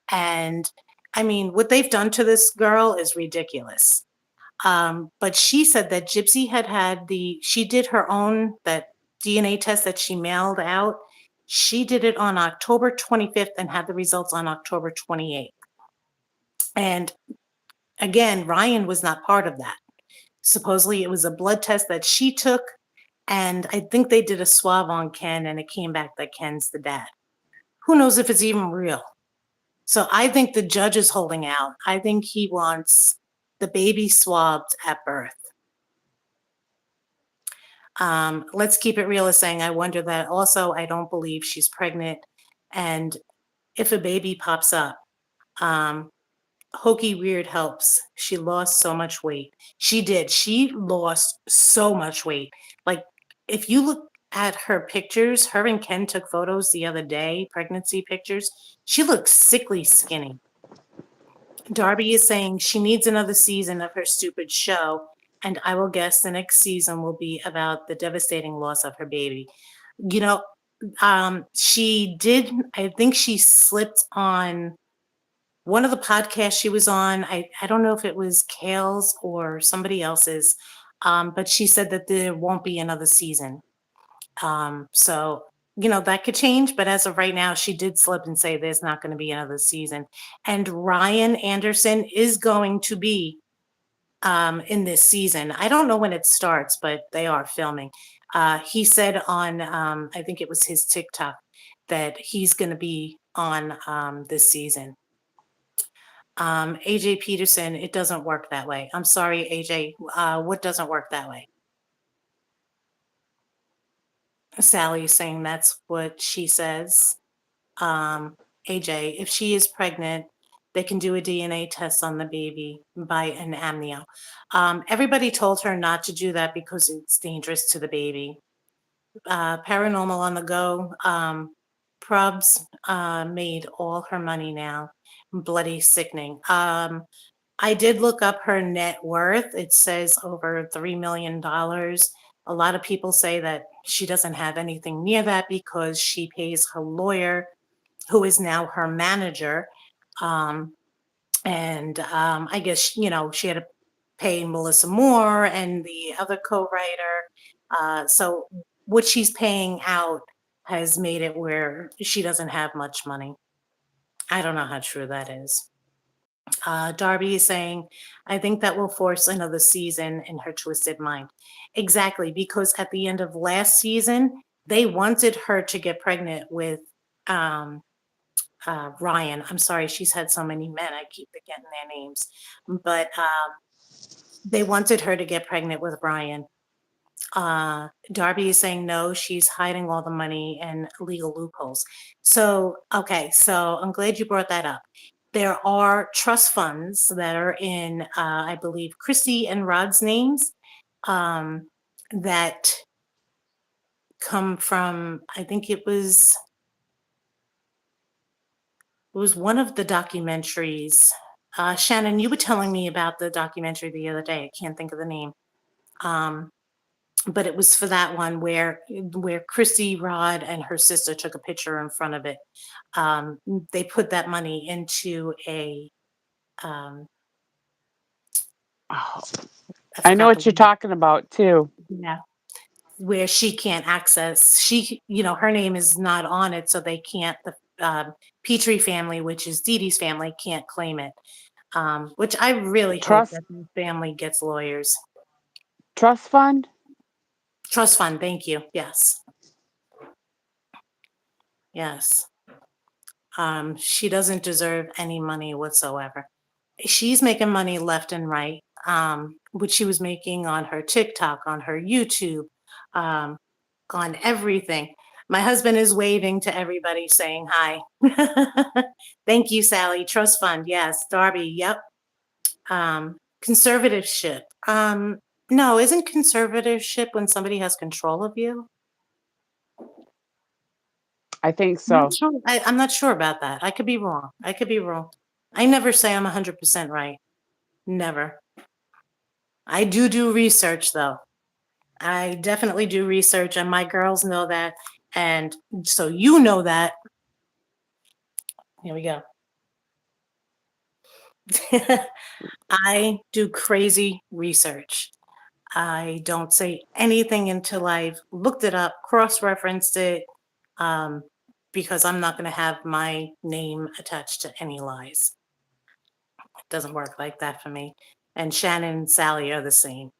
And I mean, what they've done to this girl is ridiculous. But she said that Gypsy she did her own, that DNA test that she mailed out. She did it on October 25th and had the results on October 28th. And again, Ryan was not part of that. Supposedly it was a blood test that she took. And I think they did a swab on Ken and it came back that Ken's the dad. Who knows if it's even real? So I think the judge is holding out. I think he wants the baby swabbed at birth. Let's keep it real as saying, I wonder that also, I don't believe she's pregnant. And if a baby pops up, Hokey Weird helps. She lost so much weight. She did. She lost so much weight. Like, if you look at her pictures, her and Ken took photos the other day, pregnancy pictures. She looks sickly skinny. Darby is saying she needs another season of her stupid show, and I will guess the next season will be about the devastating loss of her baby. She did, I think she slipped on one of the podcasts she was on. I don't know if it was Kale's or somebody else's, but she said that there won't be another season. So, that could change, but as of right now, she did slip and say there's not going to be another season. And Ryan Anderson is going to be in this season. I don't know when it starts, but they are filming. He said on, I think it was his TikTok, that he's going to be on this season. AJ Peterson, it doesn't work that way. I'm sorry, AJ. What doesn't work that way? Sally is saying that's what she says. AJ, if she is pregnant, they can do a DNA test on the baby by an amnio. Everybody told her not to do that because it's dangerous to the baby. Paranormal on the Go, Probs made all her money now. Bloody sickening. I did look up her net worth. It says over $3 million. A lot of people say that she doesn't have anything near that because she pays her lawyer, who is now her manager. I guess, she had to pay Melissa Moore and the other co-writer. So what she's paying out has made it where she doesn't have much money. I don't know how true that is. Darby is saying, I think that will force another season in her twisted mind. Exactly, because at the end of last season, they wanted her to get pregnant with Ryan. I'm sorry, she's had so many men, I keep forgetting their names. But they wanted her to get pregnant with Ryan. Darby is saying no, she's hiding all the money and legal loopholes. So, okay, so I'm glad you brought that up. There are trust funds that are in, I believe, Chrissy and Rod's names that come from, I think it was one of the documentaries. Shannon, you were telling me about the documentary the other day. I can't think of the name. But it was for that one where Chrissy, Rod, and her sister took a picture in front of it. They put that money into a Oh, I know what you're talking about too. Yeah, where she can't access. Her name is not on it, so they can't. The Petrie family, which is Dee Dee's family, can't claim it. Which I really hope Trust that the family gets lawyers. trust fund? Trust fund, thank you. Yes. Yes. She doesn't deserve any money whatsoever. She's making money left and right, which she was making on her TikTok, on her YouTube, um, on everything. My husband is waving to everybody saying hi. Thank you, Sally. Trust fund, yes. Darby, yep. Conservatorship. No, isn't conservatorship when somebody has control of you? I think I'm not so. sure. I'm not sure about that. I could be wrong. I could be wrong. I never say I'm 100% right. Never. I do research though. I definitely do research, and my girls know that. And so you know that. Here we go. I do crazy research. I don't say anything until I've looked it up, cross-referenced it, because I'm not going to have my name attached to any lies. It doesn't work like that for me. And Shannon and Sally are the same.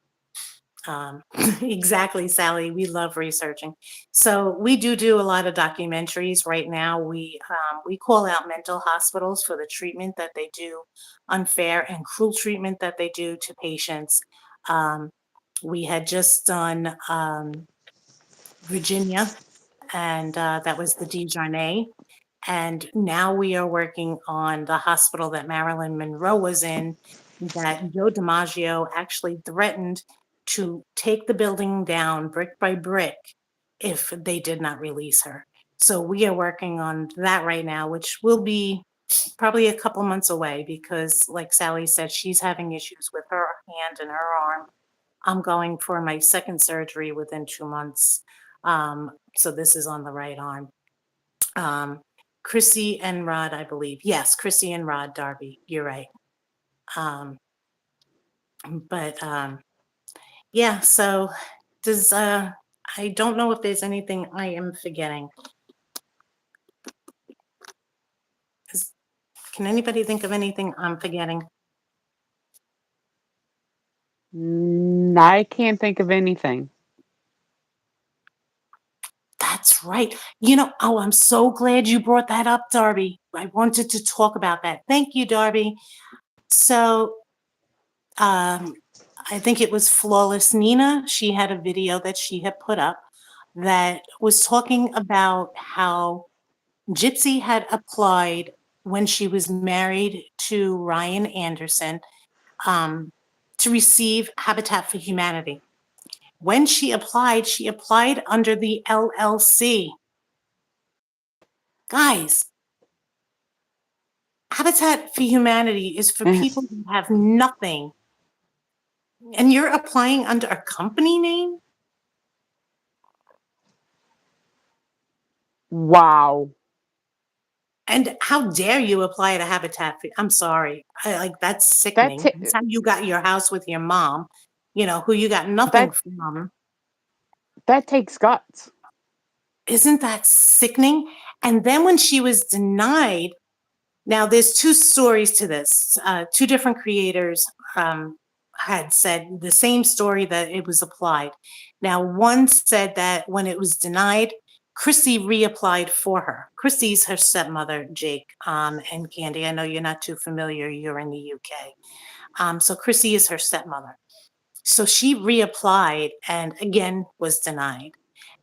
Exactly, Sally. We love researching. So we do a lot of documentaries right now. We call out mental hospitals for the treatment that they do, unfair and cruel treatment that they do to patients. We had just done Virginia, and that was the DiJarnay. And now we are working on the hospital that Marilyn Monroe was in, that Joe DiMaggio actually threatened to take the building down brick by brick if they did not release her. So we are working on that right now, which will be probably a couple months away because, like Sally said, she's having issues with her hand and her arm. I'm going for my second surgery within 2 months. So this is on the right arm. Chrissy and Rod, I believe. Yes, Chrissy and Rod Darby. You're right. But yeah, so does I don't know if there's anything I am forgetting. Can anybody think of anything I'm forgetting? I can't think of anything. That's right. Oh, I'm so glad you brought that up, Darby. I wanted to talk about that. Thank you, Darby. So I think it was Flawless Nina. She had a video that she had put up that was talking about how Gypsy had applied when she was married to Ryan Anderson to receive Habitat for Humanity. When she applied under the LLC. Guys, Habitat for Humanity is for people who have nothing. And you're applying under a company name? Wow. And how dare you apply to Habitat for, I'm sorry. That's That sickening. ta- That's how you got your house with your mom, who you got nothing that from. that takes guts. Isn't that sickening? And then when she was denied, now there's two stories to this. Two different creators had said the same story that it was applied. Now, one said that when it was denied, Chrissy reapplied for her. Chrissy's her stepmother, Jake, and Candy. I know you're not too familiar. You're in the UK. So Chrissy is her stepmother. So she reapplied and again was denied.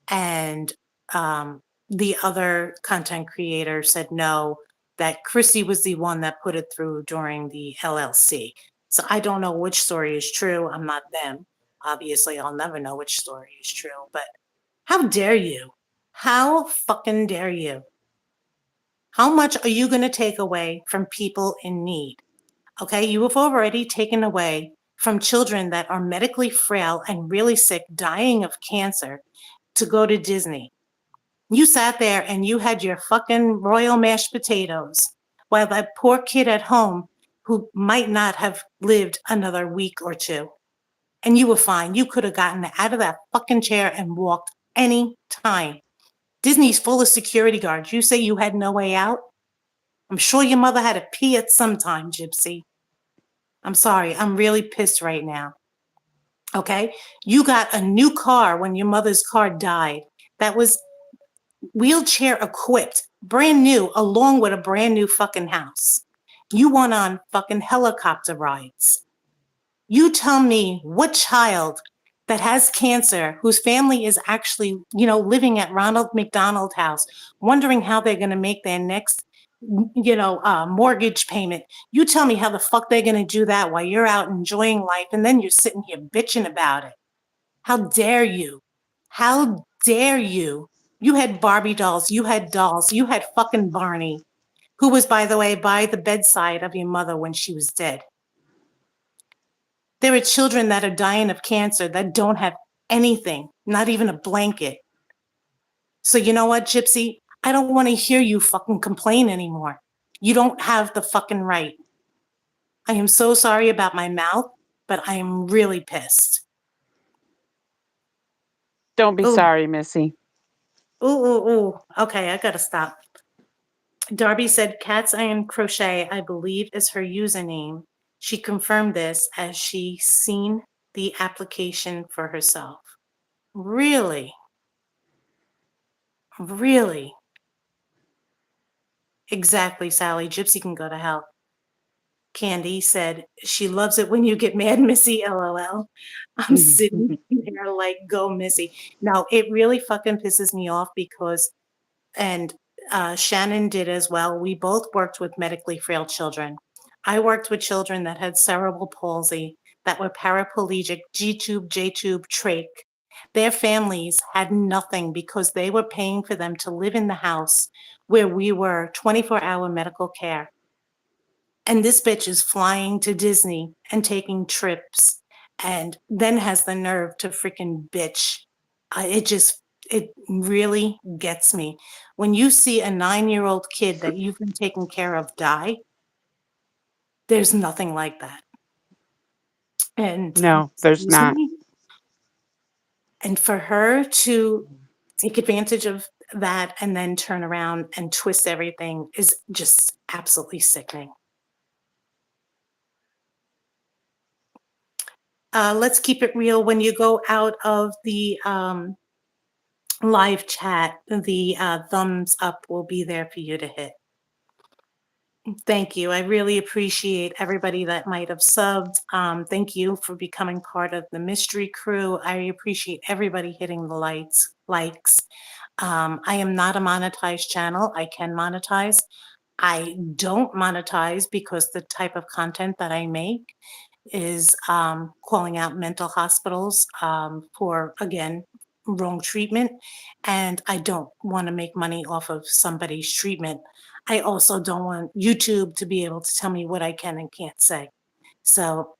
And the other content creator said no, that Chrissy was the one that put it through during the LLC. So I don't know which story is true. I'm not them. Obviously, I'll never know which story is true. But how dare you? How fucking dare you? How much are you going to take away from people in need? Okay, you have already taken away from children that are medically frail and really sick, dying of cancer, to go to Disney. You sat there and you had your fucking royal mashed potatoes while that poor kid at home who might not have lived another week or two. And you were fine. You could have gotten out of that fucking chair and walked any time. Disney's full of security guards. You say you had no way out? I'm sure your mother had to pee at some time, Gypsy. I'm sorry. I'm really pissed right now. Okay? You got a new car when your mother's car died. That was wheelchair equipped, brand new, along with a brand new fucking house. You went on fucking helicopter rides. You tell me what child that has cancer, whose family is actually, living at Ronald McDonald House, wondering how they're going to make their next, mortgage payment. You tell me how the fuck they're going to do that while you're out enjoying life, and then you're sitting here bitching about it. How dare you? How dare you? You had Barbie dolls, you had dolls, you had fucking Barney, who was, by the way, by the bedside of your mother when she was dead. There are children that are dying of cancer that don't have anything, not even a blanket. So you know what, Gypsy? I don't want to hear you fucking complain anymore. You don't have the fucking right. I am so sorry about my mouth, but I am really pissed. Don't be Ooh, sorry, Missy. ooh. Okay, I gotta stop. Darby said Cat's Iron Crochet, I believe, is her username. She confirmed this as she seen the application for herself. Really? Really? Exactly, Sally. Gypsy can go to hell. Candy said she loves it when you get mad, Missy, LOL. I'm sitting there like, go, Missy. No, it really fucking pisses me off because, and Shannon did as well, we both worked with medically frail children. I worked with children that had cerebral palsy, that were paraplegic, G-tube, J-tube, trach. Their families had nothing because they were paying for them to live in the house where we were 24-hour medical care. And this bitch is flying to Disney and taking trips and then has the nerve to freaking bitch. It really gets me. When you see a 9-year-old kid that you've been taking care of die, there's nothing like that. And No, there's excuse not. me? And for her to take advantage of that and then turn around and twist everything is just absolutely sickening. Let's keep it real. When you go out of the live chat, the thumbs up will be there for you to hit. Thank you. I really appreciate everybody that might have subbed. Thank you for becoming part of the mystery crew. I appreciate everybody hitting the likes. I am not a monetized channel. I can monetize. I don't monetize because the type of content that I make is calling out mental hospitals for, again, wrong treatment. And I don't want to make money off of somebody's treatment. I also don't want YouTube to be able to tell me what I can and can't say. So,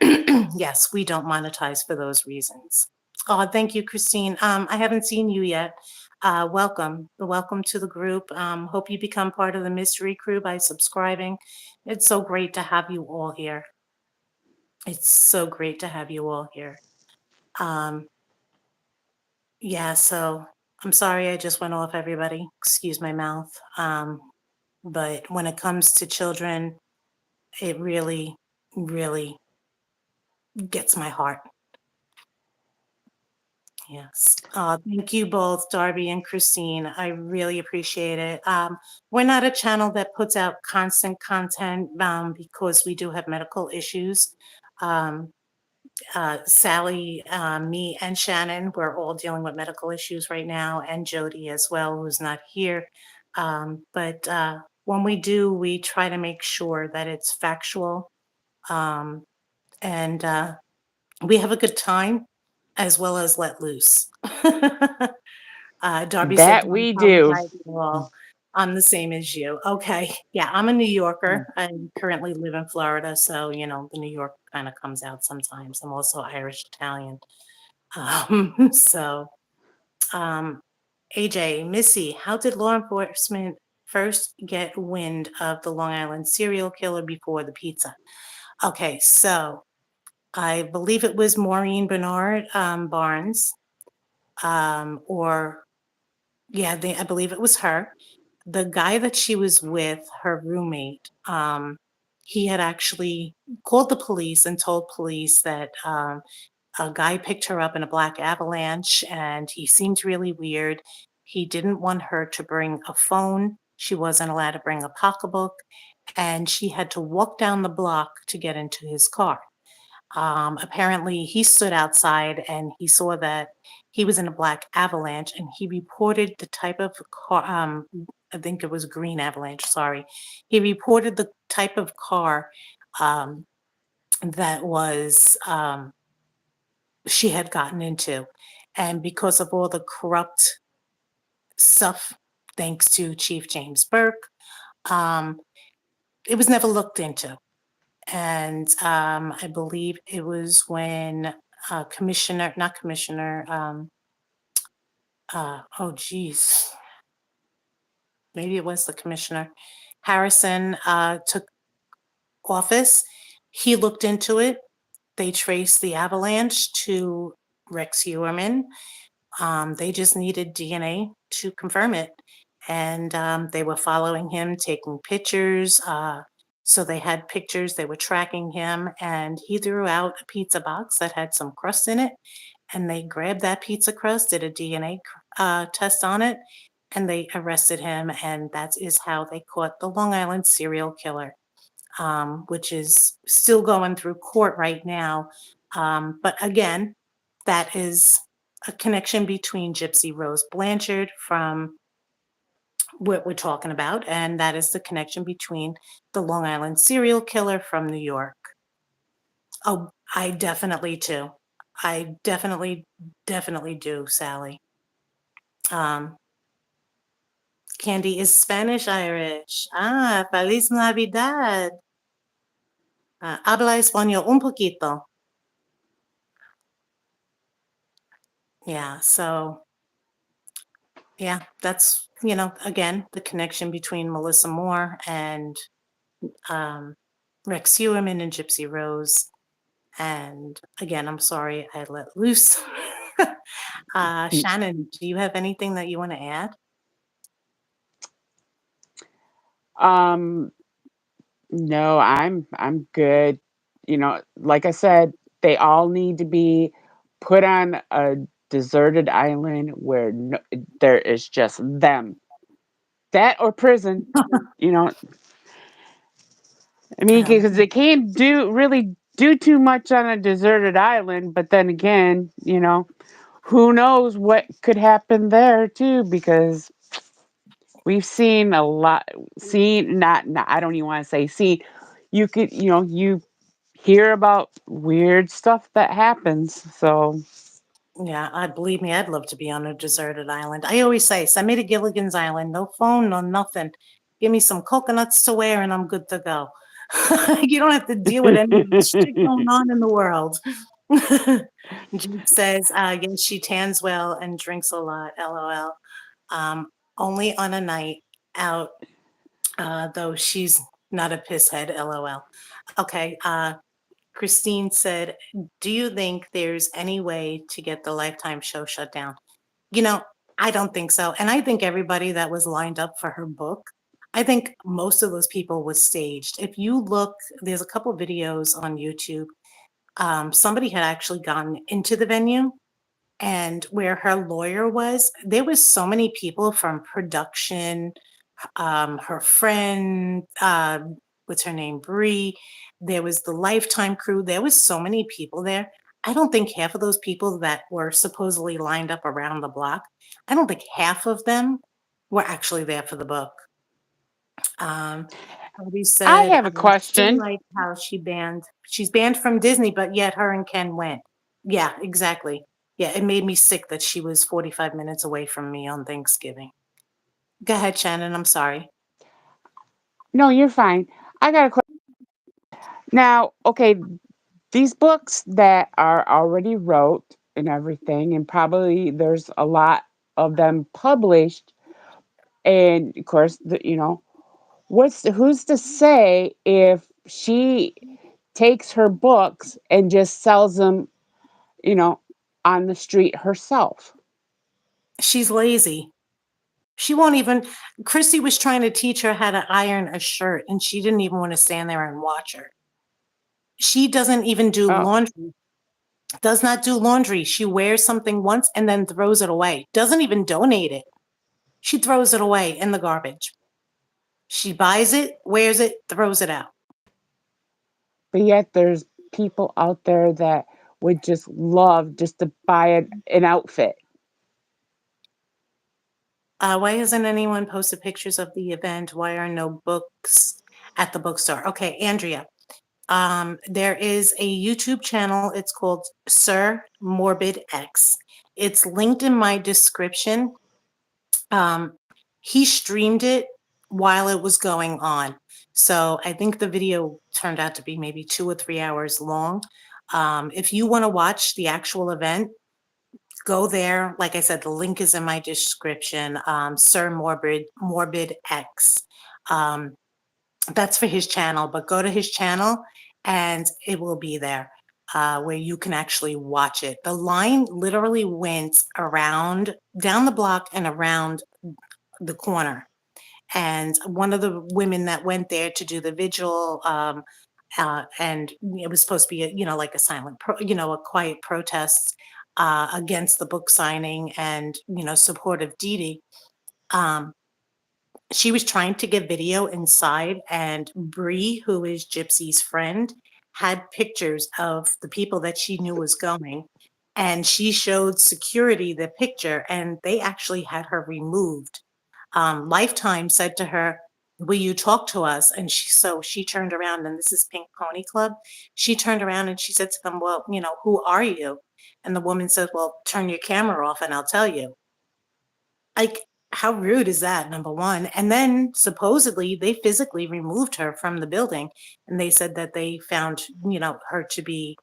yes, we don't monetize for those reasons. Oh, thank you, Christine. I haven't seen you yet. Welcome to the group. Hope you become part of the mystery crew by subscribing. It's so great to have you all here. It's so great to have you all here. Yeah, so I'm sorry I just went off everybody. Excuse my mouth. But when it comes to children, it really, really gets my heart. Yes. Thank you both, Darby and Christine. I really appreciate it. We're not a channel that puts out constant content because we do have medical issues. Um, Sally, me, and Shannon, we're all dealing with medical issues right now, and Jody as well, who's not here. But when we do, we try to make sure that it's factual, um, and we have a good time as well as let loose. Darby said, That "Don't we do. apologize at all." I'm the same as you. Okay. Yeah, I'm a New Yorker. I currently live in Florida, so the New York kind of comes out sometimes. I'm also Irish Italian. So AJ, Missy, how did law enforcement first get wind of the Long Island serial killer before the pizza? Okay, so I believe it was Maureen Bernard Barnes, or yeah, I believe it was her. The guy that she was with, her roommate, he had actually called the police and told police that a guy picked her up in a black avalanche and he seemed really weird. He didn't want her to bring a phone. She wasn't allowed to bring a pocketbook, and she had to walk down the block to get into his car. Apparently, he stood outside and he saw that he was in a black avalanche, and he reported the type of car. I think it was green avalanche. Sorry, he reported the type of car um, that was she had gotten into, and because of all the corrupt stuff, thanks to Chief James Burke, um, it was never looked into. And I believe it was when commissioner, not commissioner, oh geez, maybe it was the commissioner, Harrison took office. He looked into it. They traced the avalanche to Rex Heuermann. They just needed DNA to confirm it. And they were following him, taking pictures. So they had pictures, they were tracking him, and he threw out a pizza box that had some crust in it. And they grabbed that pizza crust, did a DNA test on it, and they arrested him. And that is how they caught the Long Island serial killer, which is still going through court right now. But again, that is a connection between Gypsy Rose Blanchard from what we're talking about, and that is the connection between the Long Island serial killer from New York. Oh, I definitely too. I definitely do, Sally. Um, Candy is Spanish Irish. Ah, Feliz Navidad. Habla español un poquito. Yeah, so yeah, that's, again, the connection between Melissa Moore and Rex Heuermann and Gypsy Rose. And again, I'm sorry I let loose. Shannon, do you have anything that you want to add? Um, no, I'm good. Like I said, they all need to be put on a deserted island where there is just them. That or prison. You know, I mean, because they can't do too much on a deserted island. But then again, who knows what could happen there too? Because we've seen a lot. Seen not I don't even want to say seen. You hear about weird stuff that happens. So Yeah, I believe me, I'd love to be on a deserted island. I always say, send me to Gilligan's Island, no phone, no nothing. Give me some coconuts to wear and I'm good to go. You don't have to deal with any of the shit going on in the world. Jude says, yes, she tans well and drinks a lot, LOL. Only on a night out, though she's not a pisshead, LOL. Okay, Christine said, do you think there's any way to get the Lifetime show shut down? You know, I don't think so. And I think everybody that was lined up for her book, I think most of those people was staged. If you look, there's a couple videos on YouTube. Somebody had actually gone into the venue and where her lawyer was, there was so many people from production, her friend, what's her name, Bree. There was the Lifetime crew. There was so many people there. I don't think half of those people that were supposedly lined up around the block, I don't think half of them were actually there for the book. Toddie I said, have a still question. like how she's banned from Disney, but yet her and Ken went. Yeah, exactly. Yeah, it made me sick that she was 45 minutes away from me on Thanksgiving. Go ahead, Shannon. I'm sorry. No, you're fine. I got a question. Now, okay, these books that are already wrote and everything, and probably there's a lot of them published, and of course, who's to say if she takes her books and just sells them, you know, on the street herself? She's lazy. She won't even, Chrissy was trying to teach her how to iron a shirt, and she didn't even want to stand there and watch her. She doesn't even do Oh, laundry, does not do laundry. She wears something once and then throws it away, doesn't even donate it. She throws it away in the garbage. She buys it, wears it, throws it out. but yet there's people out there that would just love just to buy an outfit. Why hasn't anyone posted pictures of the event? Why are no books at the bookstore? Okay, Andrea. There is a YouTube channel. It's called Sir Morbid X. It's linked in my description. Um, he streamed it while it was going on. So I think the video turned out to be maybe 2 or 3 hours long. If you want to watch the actual event, go there. Like I said, the link is in my description. Sir Morbid X. Um, that's for his channel, but go to his channel and it will be there where you can actually watch it. The line literally went around down the block and around the corner. And one of the women that went there to do the vigil, and it was supposed to be, like a silent, a quiet protest against the book signing and, support of Dee Dee. Um, she was trying to get video inside, and Bree, who is Gypsy's friend, had pictures of the people that she knew was going. And she showed security the picture, and they actually had her removed. Lifetime said to her, "Will you talk to us?" And she turned around, and this is Pink Pony Club. She turned around and she said to them, "Well, who are you?" And the woman said, "Well, turn your camera off and I'll tell you." Like, how rude is that, number one? And then supposedly they physically removed her from the building, and they said that they found, her to be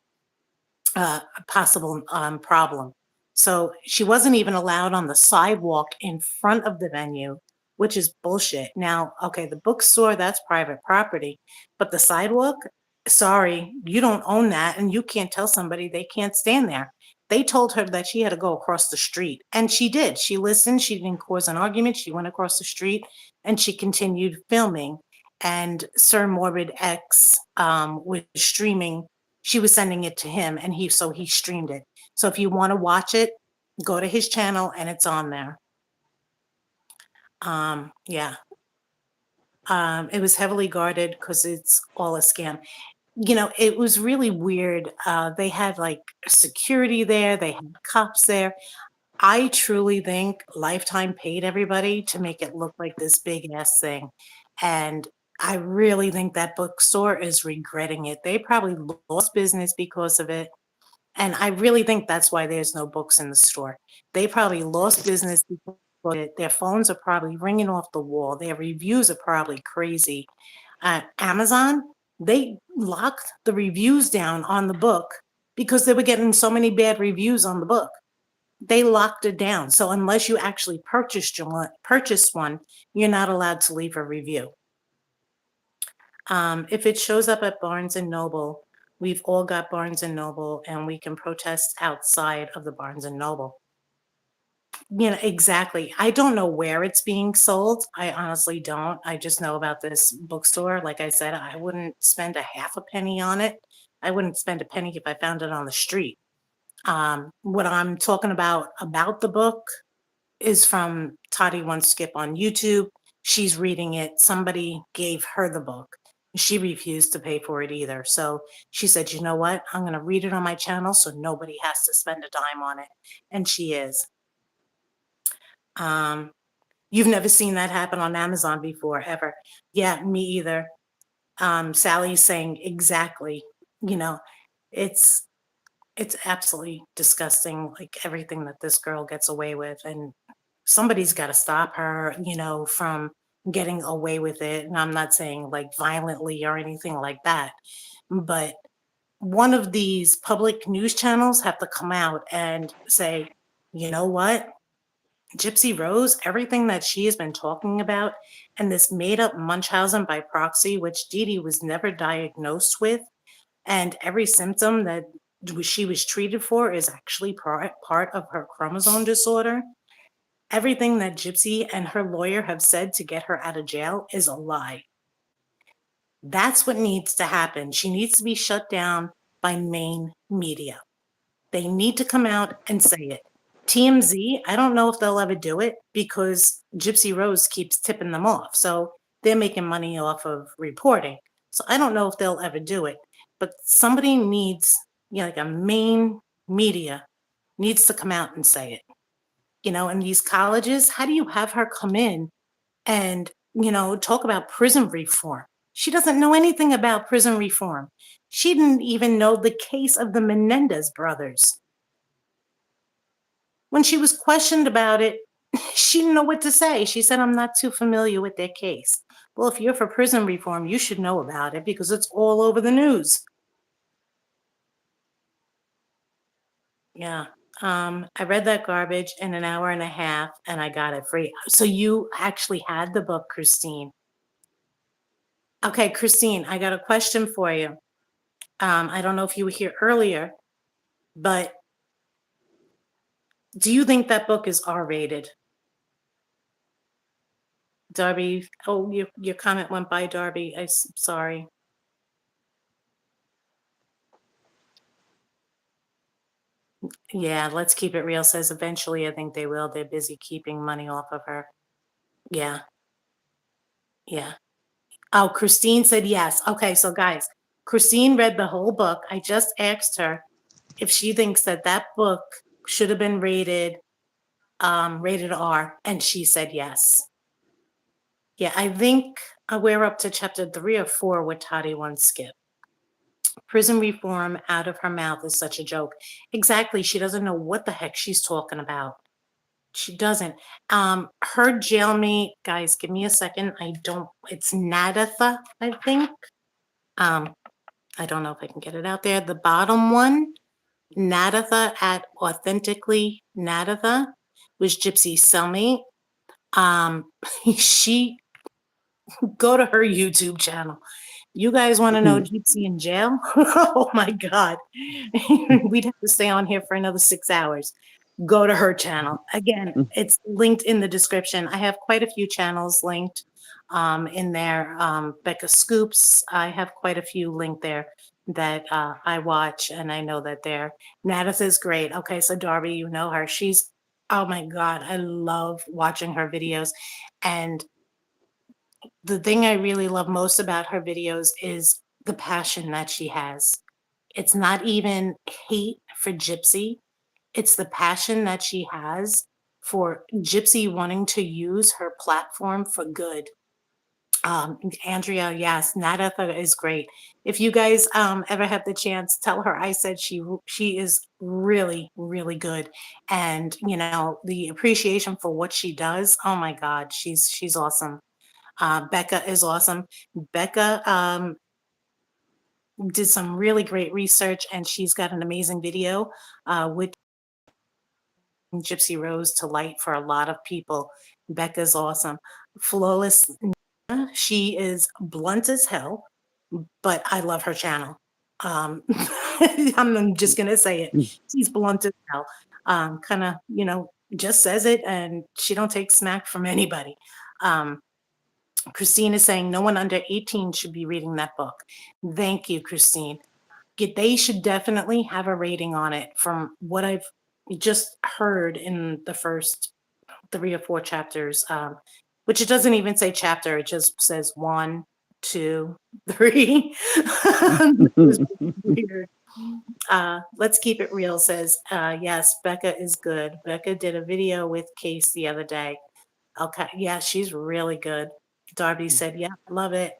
a possible problem. So she wasn't even allowed on the sidewalk in front of the venue, which is bullshit. Now, okay, the bookstore, that's private property, but the sidewalk, sorry, you don't own that, and you can't tell somebody they can't stand there. They told her that she had to go across the street, and she did. She listened, she didn't cause an argument, she went across the street, and she continued filming. And Sir Morbid X was streaming, she was sending it to him, and he streamed it. So if you want to watch it, go to his channel and it's on there. Yeah. It was heavily guarded because it's all a scam. It was really weird. They had like security there, they had cops there. I truly think Lifetime paid everybody to make it look like this big ass thing. And I really think that bookstore is regretting it. They probably lost business because of it. And I really think that's why there's no books in the store. They probably lost business because their phones are probably ringing off the wall. Their reviews are probably crazy. Amazon, they locked the reviews down on the book because they were getting so many bad reviews on the book. They locked it down. So unless you actually purchased one, you're not allowed to leave a review. If it shows up at Barnes and Noble, we've all got Barnes and Noble, and we can protest outside of the Barnes and Noble. Exactly. I don't know where it's being sold. I honestly don't. I just know about this bookstore. Like I said, I wouldn't spend a half a penny on it. I wouldn't spend a penny if I found it on the street. What I'm talking about the book is from Toddie One Skip on YouTube. She's reading it. Somebody gave her the book. She refused to pay for it either. So she said, you know what? I'm going to read it on my channel so nobody has to spend a dime on it. And she is. You've never seen that happen on Amazon before, ever. Yeah, me either. Sally's saying exactly, you know, it's absolutely disgusting, like everything that this girl gets away with. And somebody's got to stop her, from getting away with it. And I'm not saying like violently or anything like that, but one of these public news channels have to come out and say, you know what? Gypsy Rose, everything that she has been talking about, and this made up Munchausen by proxy, which Dee Dee was never diagnosed with, and every symptom that she was treated for is actually part of her chromosome disorder. Everything that Gypsy and her lawyer have said to get her out of jail is a lie. That's what needs to happen. She needs to be shut down by main media. They need to come out and say it. TMZ, I don't know if they'll ever do it because Gypsy Rose keeps tipping them off. So they're making money off of reporting. So I don't know if they'll ever do it. But somebody needs, like a main media needs to come out and say it. In these colleges, how do you have her come in and, talk about prison reform? She doesn't know anything about prison reform. She didn't even know the case of the Menendez brothers. When she was questioned about it, she didn't know what to say. She said, I'm not too familiar with their case. Well, if you're for prison reform, you should know about it because it's all over the news. Yeah. I read that garbage in an hour and a half and I got it free. So you actually had the book, Christine. Okay, Christine, I got a question for you. I don't know if you were here earlier, but do you think that book is R-rated? Darby, oh, your comment went by, Darby. I'm sorry. Yeah, let's keep it real. Says eventually, I think they will. They're busy keeping money off of her. Yeah. Yeah. Oh, Christine said yes. Okay, so guys, Christine read the whole book. I just asked her if she thinks that book should have been rated R, and she said yes. Yeah, I think we're up to chapter 3 or 4 with Toddie One Skip. Prison reform out of her mouth is such a joke. Exactly. She doesn't know what the heck she's talking about. She doesn't. Her jailmate, guys, give me a second. It's Nadatha, I think. I don't know if I can get it out there. The bottom one, Nadatha at Authentically Nadatha, was Gypsy's cellmate. She go to her YouTube channel. You guys want to know Gypsy in jail? Oh my God. We'd have to stay on here for another 6 hours. Go to her channel. Again, it's linked in the description. I have quite a few channels linked in there. Becca Scoops, I have quite a few linked there that I watch, and I know that they're. Nadatha is great. Okay, so Darby, you know her. She's, oh my God, I love watching her videos. And the thing I really love most about her videos is the passion that she has. It's not even hate for Gypsy. It's the passion that she has for Gypsy wanting to use her platform for good. Andrea, yes, Nadatha is great. If you guys ever have the chance, tell her I said she is really, really good. And the appreciation for what she does, oh my God, she's awesome. Becca is awesome. Becca did some really great research, and she's got an amazing video with Gypsy Rose to light for a lot of people. Becca's awesome. Flawless, she is blunt as hell, but I love her channel. I'm just gonna say it. She's blunt as hell. Kind of, just says it, and she don't take smack from anybody. Christine is saying no one under 18 should be reading that book. Thank you, Christine. they should definitely have a rating on it from what I've just heard in the first 3 or 4 chapters, which it doesn't even say chapter, it just says 1, 2, 3. It was weird. Let's keep it real says, yes, Becca is good. Becca did a video with Case the other day. Okay, yeah, she's really good. Darby said, yeah, love it.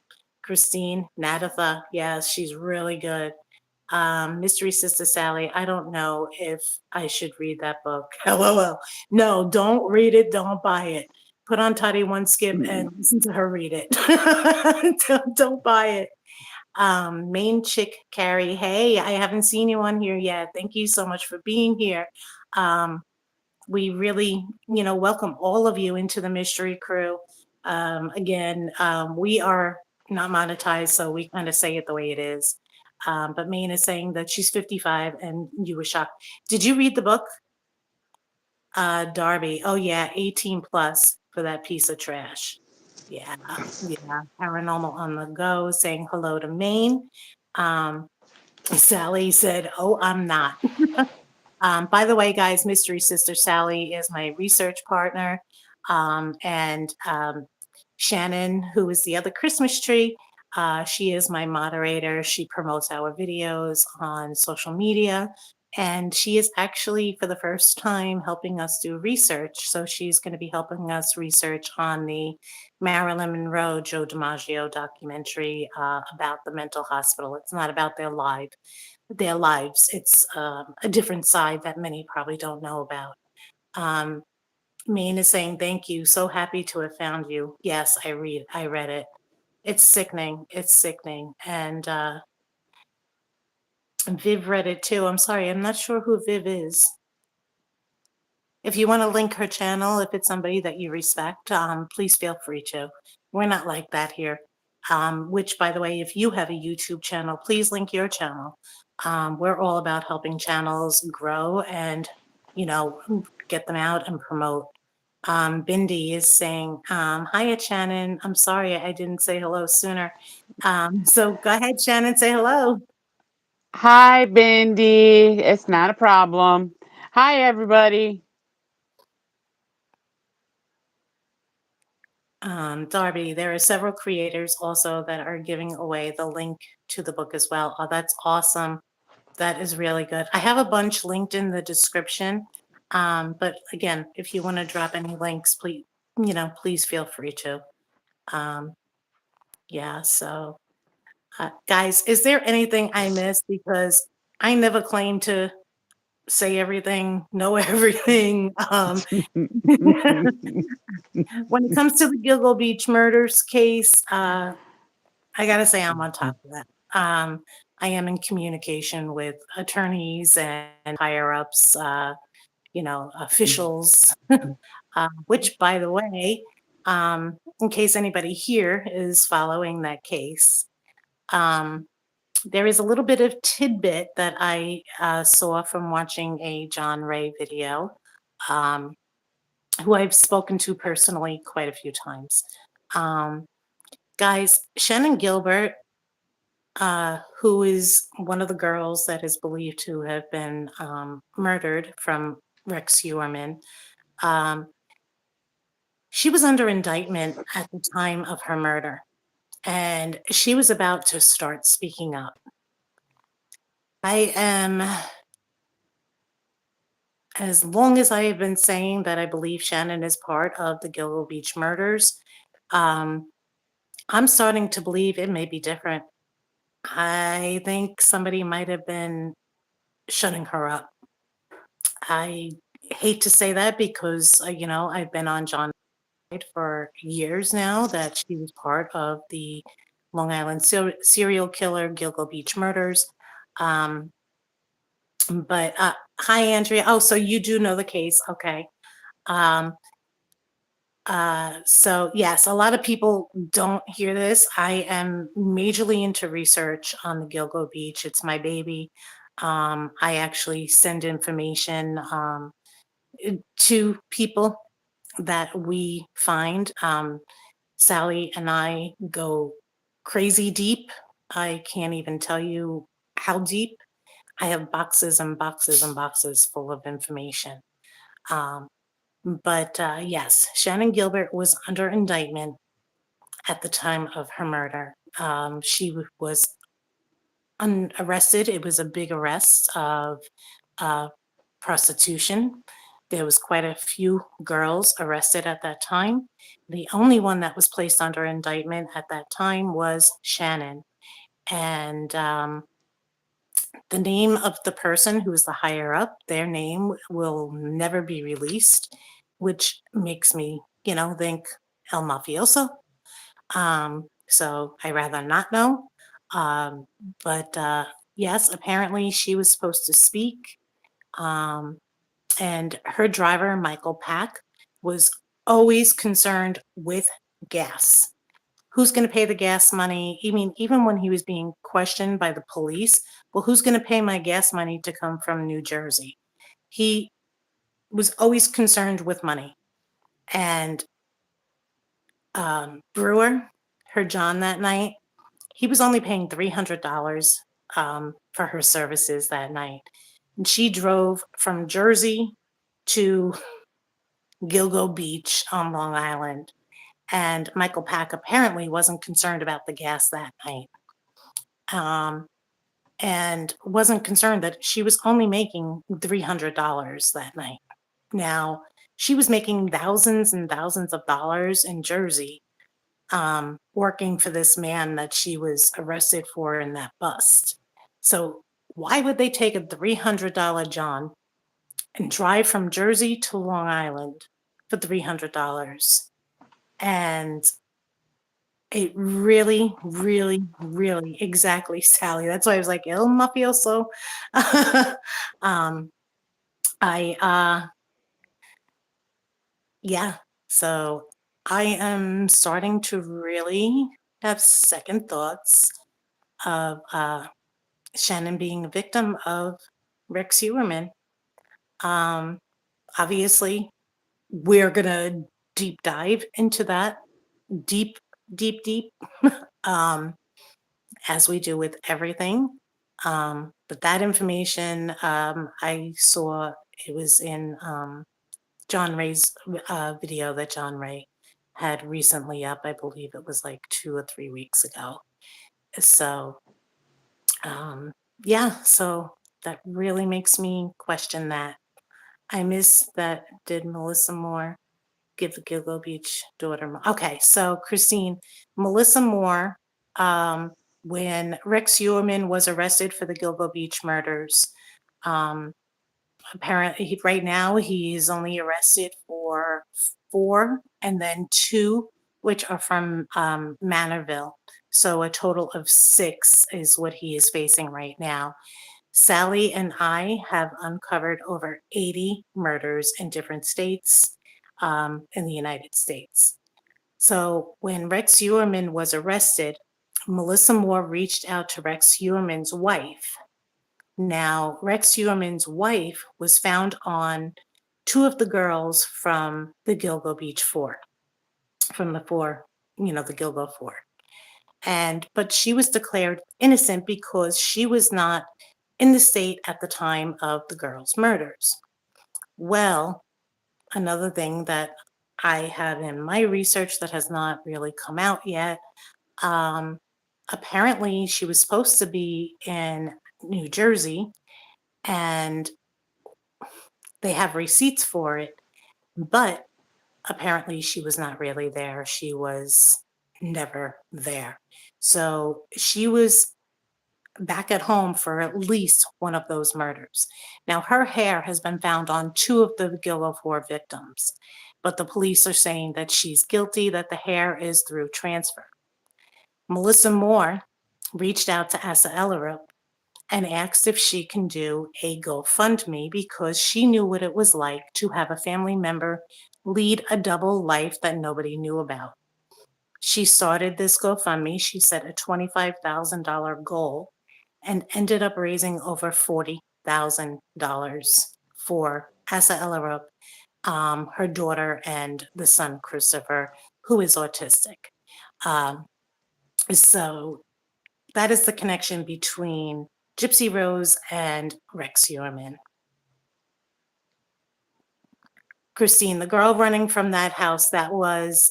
Christine, Nadatha, yes, she's really good. Mystery Sister Sally, I don't know if I should read that book. LOL. No, don't read it. Don't buy it. Put on Toddie One Skip and listen to her read it. Don't buy it. Main Chick Carrie, hey, I haven't seen you on here yet. Thank you so much for being here. We really, welcome all of you into the mystery crew. Again, we are not monetized, so we kind of say it the way it is. But Maine is saying that she's 55 and you were shocked. Did you read the book? Darby, oh yeah, 18 plus for that piece of trash. Yeah, yeah. Paranormal on the go saying hello to Maine. Sally said, oh, I'm not. By the way, guys, Mystery Sister Sally is my research partner. And Shannon, who is the other Christmas tree, she is my moderator. She promotes our videos on social media. And she is actually, for the first time, helping us do research. So she's going to be helping us research on the Marilyn Monroe, Joe DiMaggio documentary about the mental hospital. It's not about their lives. It's a different side that many probably don't know about. Maine is saying, thank you. So happy to have found you. Yes, I read it. It's sickening. It's sickening. And Viv read it too. I'm sorry. I'm not sure who Viv is. If you want to link her channel, if it's somebody that you respect, please feel free to. We're not like that here. Which, by the way, if you have a YouTube channel, please link your channel. We're all about helping channels grow and, get them out and promote. Bindi is saying, hiya, Shannon. I'm sorry I didn't say hello sooner. So go ahead, Shannon, say hello. Hi, Bendy. It's not a problem. Hi, everybody. Darby, there are several creators also that are giving away the link to the book as well. Oh, that's awesome. That is really good. I have a bunch linked in the description. But again, if you want to drop any links, please feel free to. Yeah, so guys, is there anything I missed? Because I never claim to say everything, know everything. When it comes to the Gilgo Beach murders case, I gotta say I'm on top of that. I am in communication with attorneys and higher ups, officials, which, by the way, in case anybody here is following that case, there is a little bit of tidbit that I saw from watching a John Ray video, who I've spoken to personally quite a few times. Guys, Shannon Gilbert, who is one of the girls that is believed to have been murdered from Rex Heuermann, she was under indictment at the time of her murder, and she was about to start speaking up. I am, as long as I have been saying that I believe Shannon is part of the Gilgo Beach murders, I'm starting to believe it may be different. I think somebody might have been shutting her up. I hate to say that because, I've been on John's side for years now that she was part of the Long Island serial killer Gilgo Beach murders. But hi, Andrea. Oh, so you do know the case. Okay. So yes, a lot of people don't hear this. I am majorly into research on the Gilgo Beach. It's my baby. I actually send information to people that we find. Sally and I go crazy deep. I can't even tell you how deep. I have boxes and boxes and boxes full of information. Um, but yes, Shannon Gilbert was under indictment at the time of her murder. She was arrested. It was a big arrest of uh, prostitution. There was quite a few girls arrested at that time. The only one that was placed under indictment at that time was Shannon. And the name of the person who is the higher up, their name will never be released, which makes me, think El Mafioso. So I rather not know. Um, but yes, apparently she was supposed to speak. Um, and her driver, Michael Pack, was always concerned with gas. Who's going to pay the gas money? I mean, even when he was being questioned by the police, well, who's going to pay my gas money to come from New Jersey? He was always concerned with money. And Brewer heard John that night. He was only paying $300 for her services that night. And she drove from Jersey to Gilgo Beach on Long Island. And Michael Pack apparently wasn't concerned about the gas that night. And wasn't concerned that she was only making $300 that night. Now, she was making thousands and thousands of dollars in Jersey, working for this man that she was arrested for in that bust. So why would they take a $300 John and drive from Jersey to Long Island for $300? And it really, really, really, exactly, Sally. That's why I was like, El Mafioso. I, yeah, so I am starting to really have second thoughts of Shannon being a victim of Rex Heuermann. Obviously, we're gonna deep dive into that deep, deep, deep, as we do with everything. But that information I saw it was in John Ray's video that John Ray had recently up. I believe it was like 2 or 3 weeks ago. So yeah, so that really makes me question that. I miss that. Did Melissa Moore give the Gilgo Beach daughter? Okay, so Christine, Melissa Moore, when Rex Heuermann was arrested for the Gilgo Beach murders, apparently right now he's only arrested for 4 and then 2, which are from Manorville. So a total of 6 is what he is facing right now. Sally and I have uncovered over 80 murders in different states in the United States. So when Rex Heuermann was arrested, Melissa Moore reached out to Rex Heuermann's wife. Now, Rex Heuermann's wife was found on 2 of the girls from the Gilgo Beach Fort, from the 4, the Gilgo Fort. But she was declared innocent because she was not in the state at the time of the girls' murders. Well, another thing that I have in my research that has not really come out yet, apparently she was supposed to be in New Jersey and they have receipts for it, but apparently she was not really there. She was never there. So she was back at home for at least one of those murders. Now, her hair has been found on 2 of the Gilgo 4 victims, but the police are saying that she's guilty, that the hair is through transfer. Melissa Moore reached out to Asa Ellerup and asked if she can do a GoFundMe because she knew what it was like to have a family member lead a double life that nobody knew about. She started this GoFundMe. She set a $25,000 goal and ended up raising over $40,000 for Asa Ellerup, her daughter, and the son, Christopher, who is autistic. So that is the connection between Gypsy Rose and Rex Heuermann. Christine, the girl running from that house, that was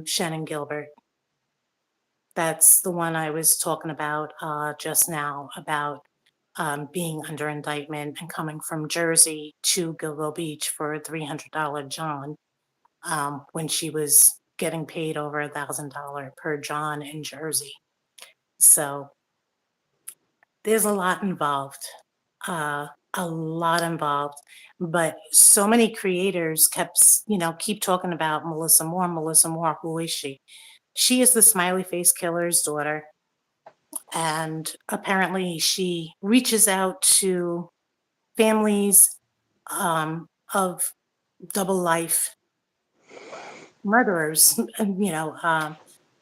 Shannon Gilbert. That's the one I was talking about just now, about being under indictment and coming from Jersey to Gilgo Beach for a $300 John when she was getting paid over $1,000 per John in Jersey. So there's a lot involved, a lot involved. But so many creators keep talking about Melissa Moore. Melissa Moore, who is she? She is the Smiley Face Killer's daughter. And apparently she reaches out to families of double life murderers,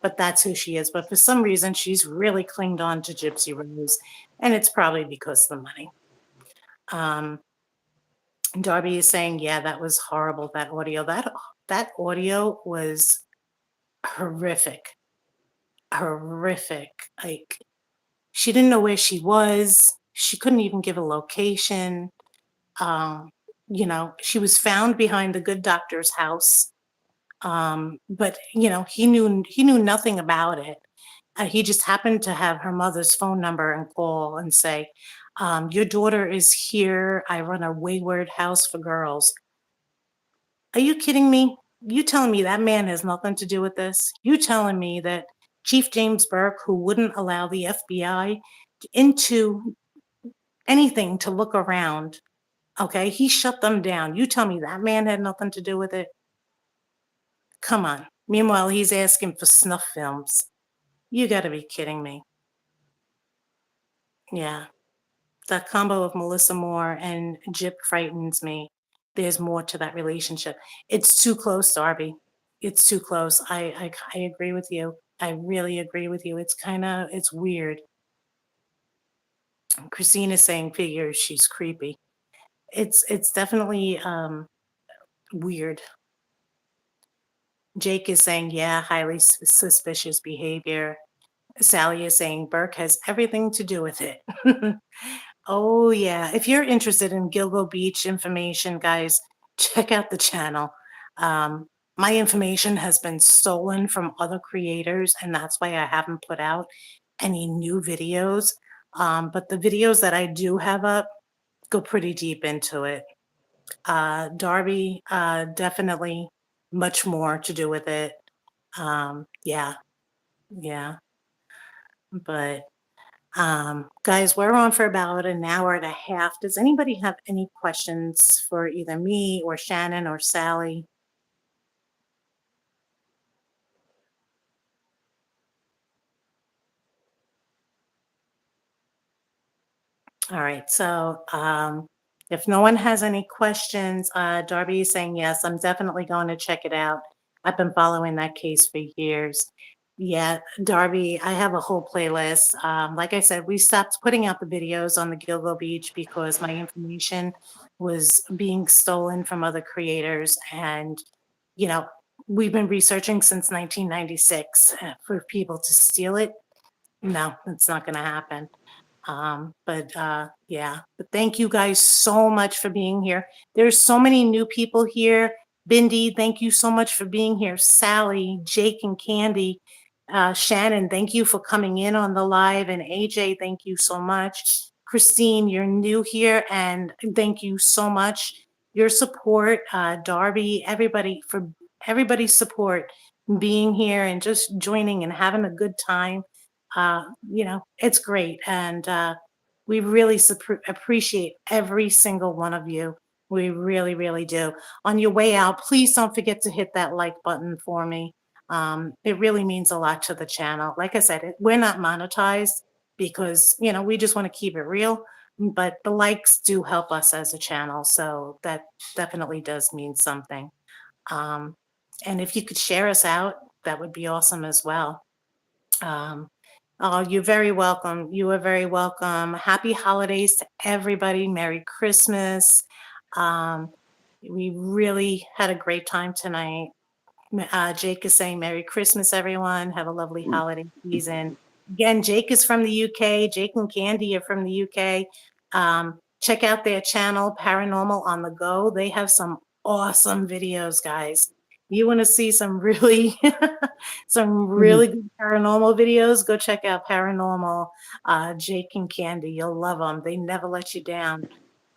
but that's who she is. But for some reason, she's really clinged on to Gypsy Rose, and it's probably because of the money. Darby is saying, yeah, that was horrible, that audio. That audio was horrific. Horrific. Like, she didn't know where she was. She couldn't even give a location. She was found behind the good doctor's house. But he knew nothing about it. He just happened to have her mother's phone number and call and say, your daughter is here. I run a wayward house for girls. Are you kidding me? You telling me that man has nothing to do with this? You telling me that Chief James Burke, who wouldn't allow the FBI into anything to look around, okay, he shut them down. You tell me that man had nothing to do with it? Come on. Meanwhile, he's asking for snuff films. You got to be kidding me. Yeah. That combo of Melissa Moore and Jip frightens me. There's more to that relationship. It's too close, Darby. It's too close. I agree with you. I really agree with you. It's weird. Christine is saying figures she's creepy. It's definitely weird. Jake is saying, yeah, highly suspicious behavior. Sally is saying Burke has everything to do with it. Oh, yeah. If you're interested in Gilgo Beach information, guys, check out the channel. My information has been stolen from other creators, and that's why I haven't put out any new videos. But the videos that I do have up go pretty deep into it. Darby, definitely much more to do with it. Yeah, yeah. But guys, we're on for about an hour and a half. Does anybody have any questions for either me or Shannon or Sally? All right, so if no one has any questions, Darby is saying yes, I'm definitely going to check it out. I've been following that case for years. Yeah, Darby, I have a whole playlist. Like I said, we stopped putting out the videos on the Gilgo Beach because my information was being stolen from other creators. And, you know, we've been researching since 1996 for people to steal it. No, it's not going to happen. Yeah, but thank you guys so much for being here. There's so many new people here. Bindi, thank you so much for being here. Sally, Jake, and Candy. Shannon, thank you for coming in on the live. And AJ, thank you so much. Christine, you're new here, and thank you so much. Your support, Darby, everybody, for everybody's support, being here and just joining and having a good time. It's great. And we really appreciate every single one of you. We really, really do. On your way out, please don't forget to hit that like button for me. It really means a lot to the channel. Like I said, we're not monetized because, we just want to keep it real, but the likes do help us as a channel. So that definitely does mean something. And if you could share us out, that would be awesome as well. Oh, you're very welcome. You are very welcome. Happy holidays to everybody. Merry Christmas. We really had a great time tonight. Jake is saying Merry Christmas, everyone. Have a lovely holiday season. Again, Jake is from the UK. Jake and Candy are from the UK. Check out their channel, Paranormal on the Go. They have some awesome videos, guys. You want to see some really, some Mhm. really good paranormal videos? Go check out Paranormal, Jake and Candy. You'll love them. They never let you down.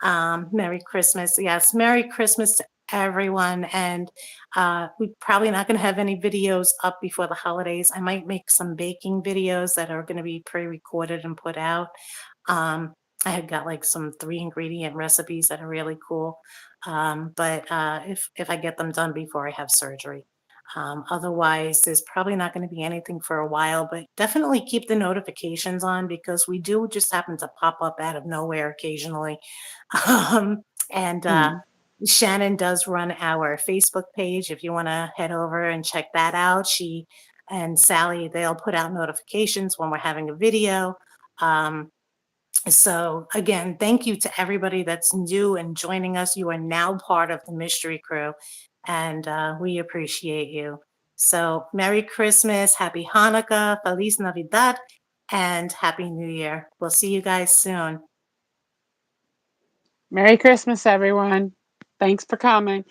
Merry Christmas. Yes, Merry Christmas to everyone. And we're probably not going to have any videos up before the holidays. I might make some baking videos that are going to be pre-recorded and put out. Um, I had got like some 3 ingredient recipes that are really cool. But if I get them done before I have surgery. Otherwise, there's probably not going to be anything for a while, but definitely keep the notifications on because we do just happen to pop up out of nowhere occasionally. Um, and Mhm. Shannon does run our Facebook page. If you want to head over and check that out, she and Sally, they'll put out notifications when we're having a video. Um, so again, thank you to everybody that's new and joining us. You are now part of the mystery crew, and we appreciate you. So Merry Christmas, Happy Hanukkah, Feliz Navidad, and Happy New Year. We'll see you guys soon. Merry Christmas, everyone. Thanks for coming.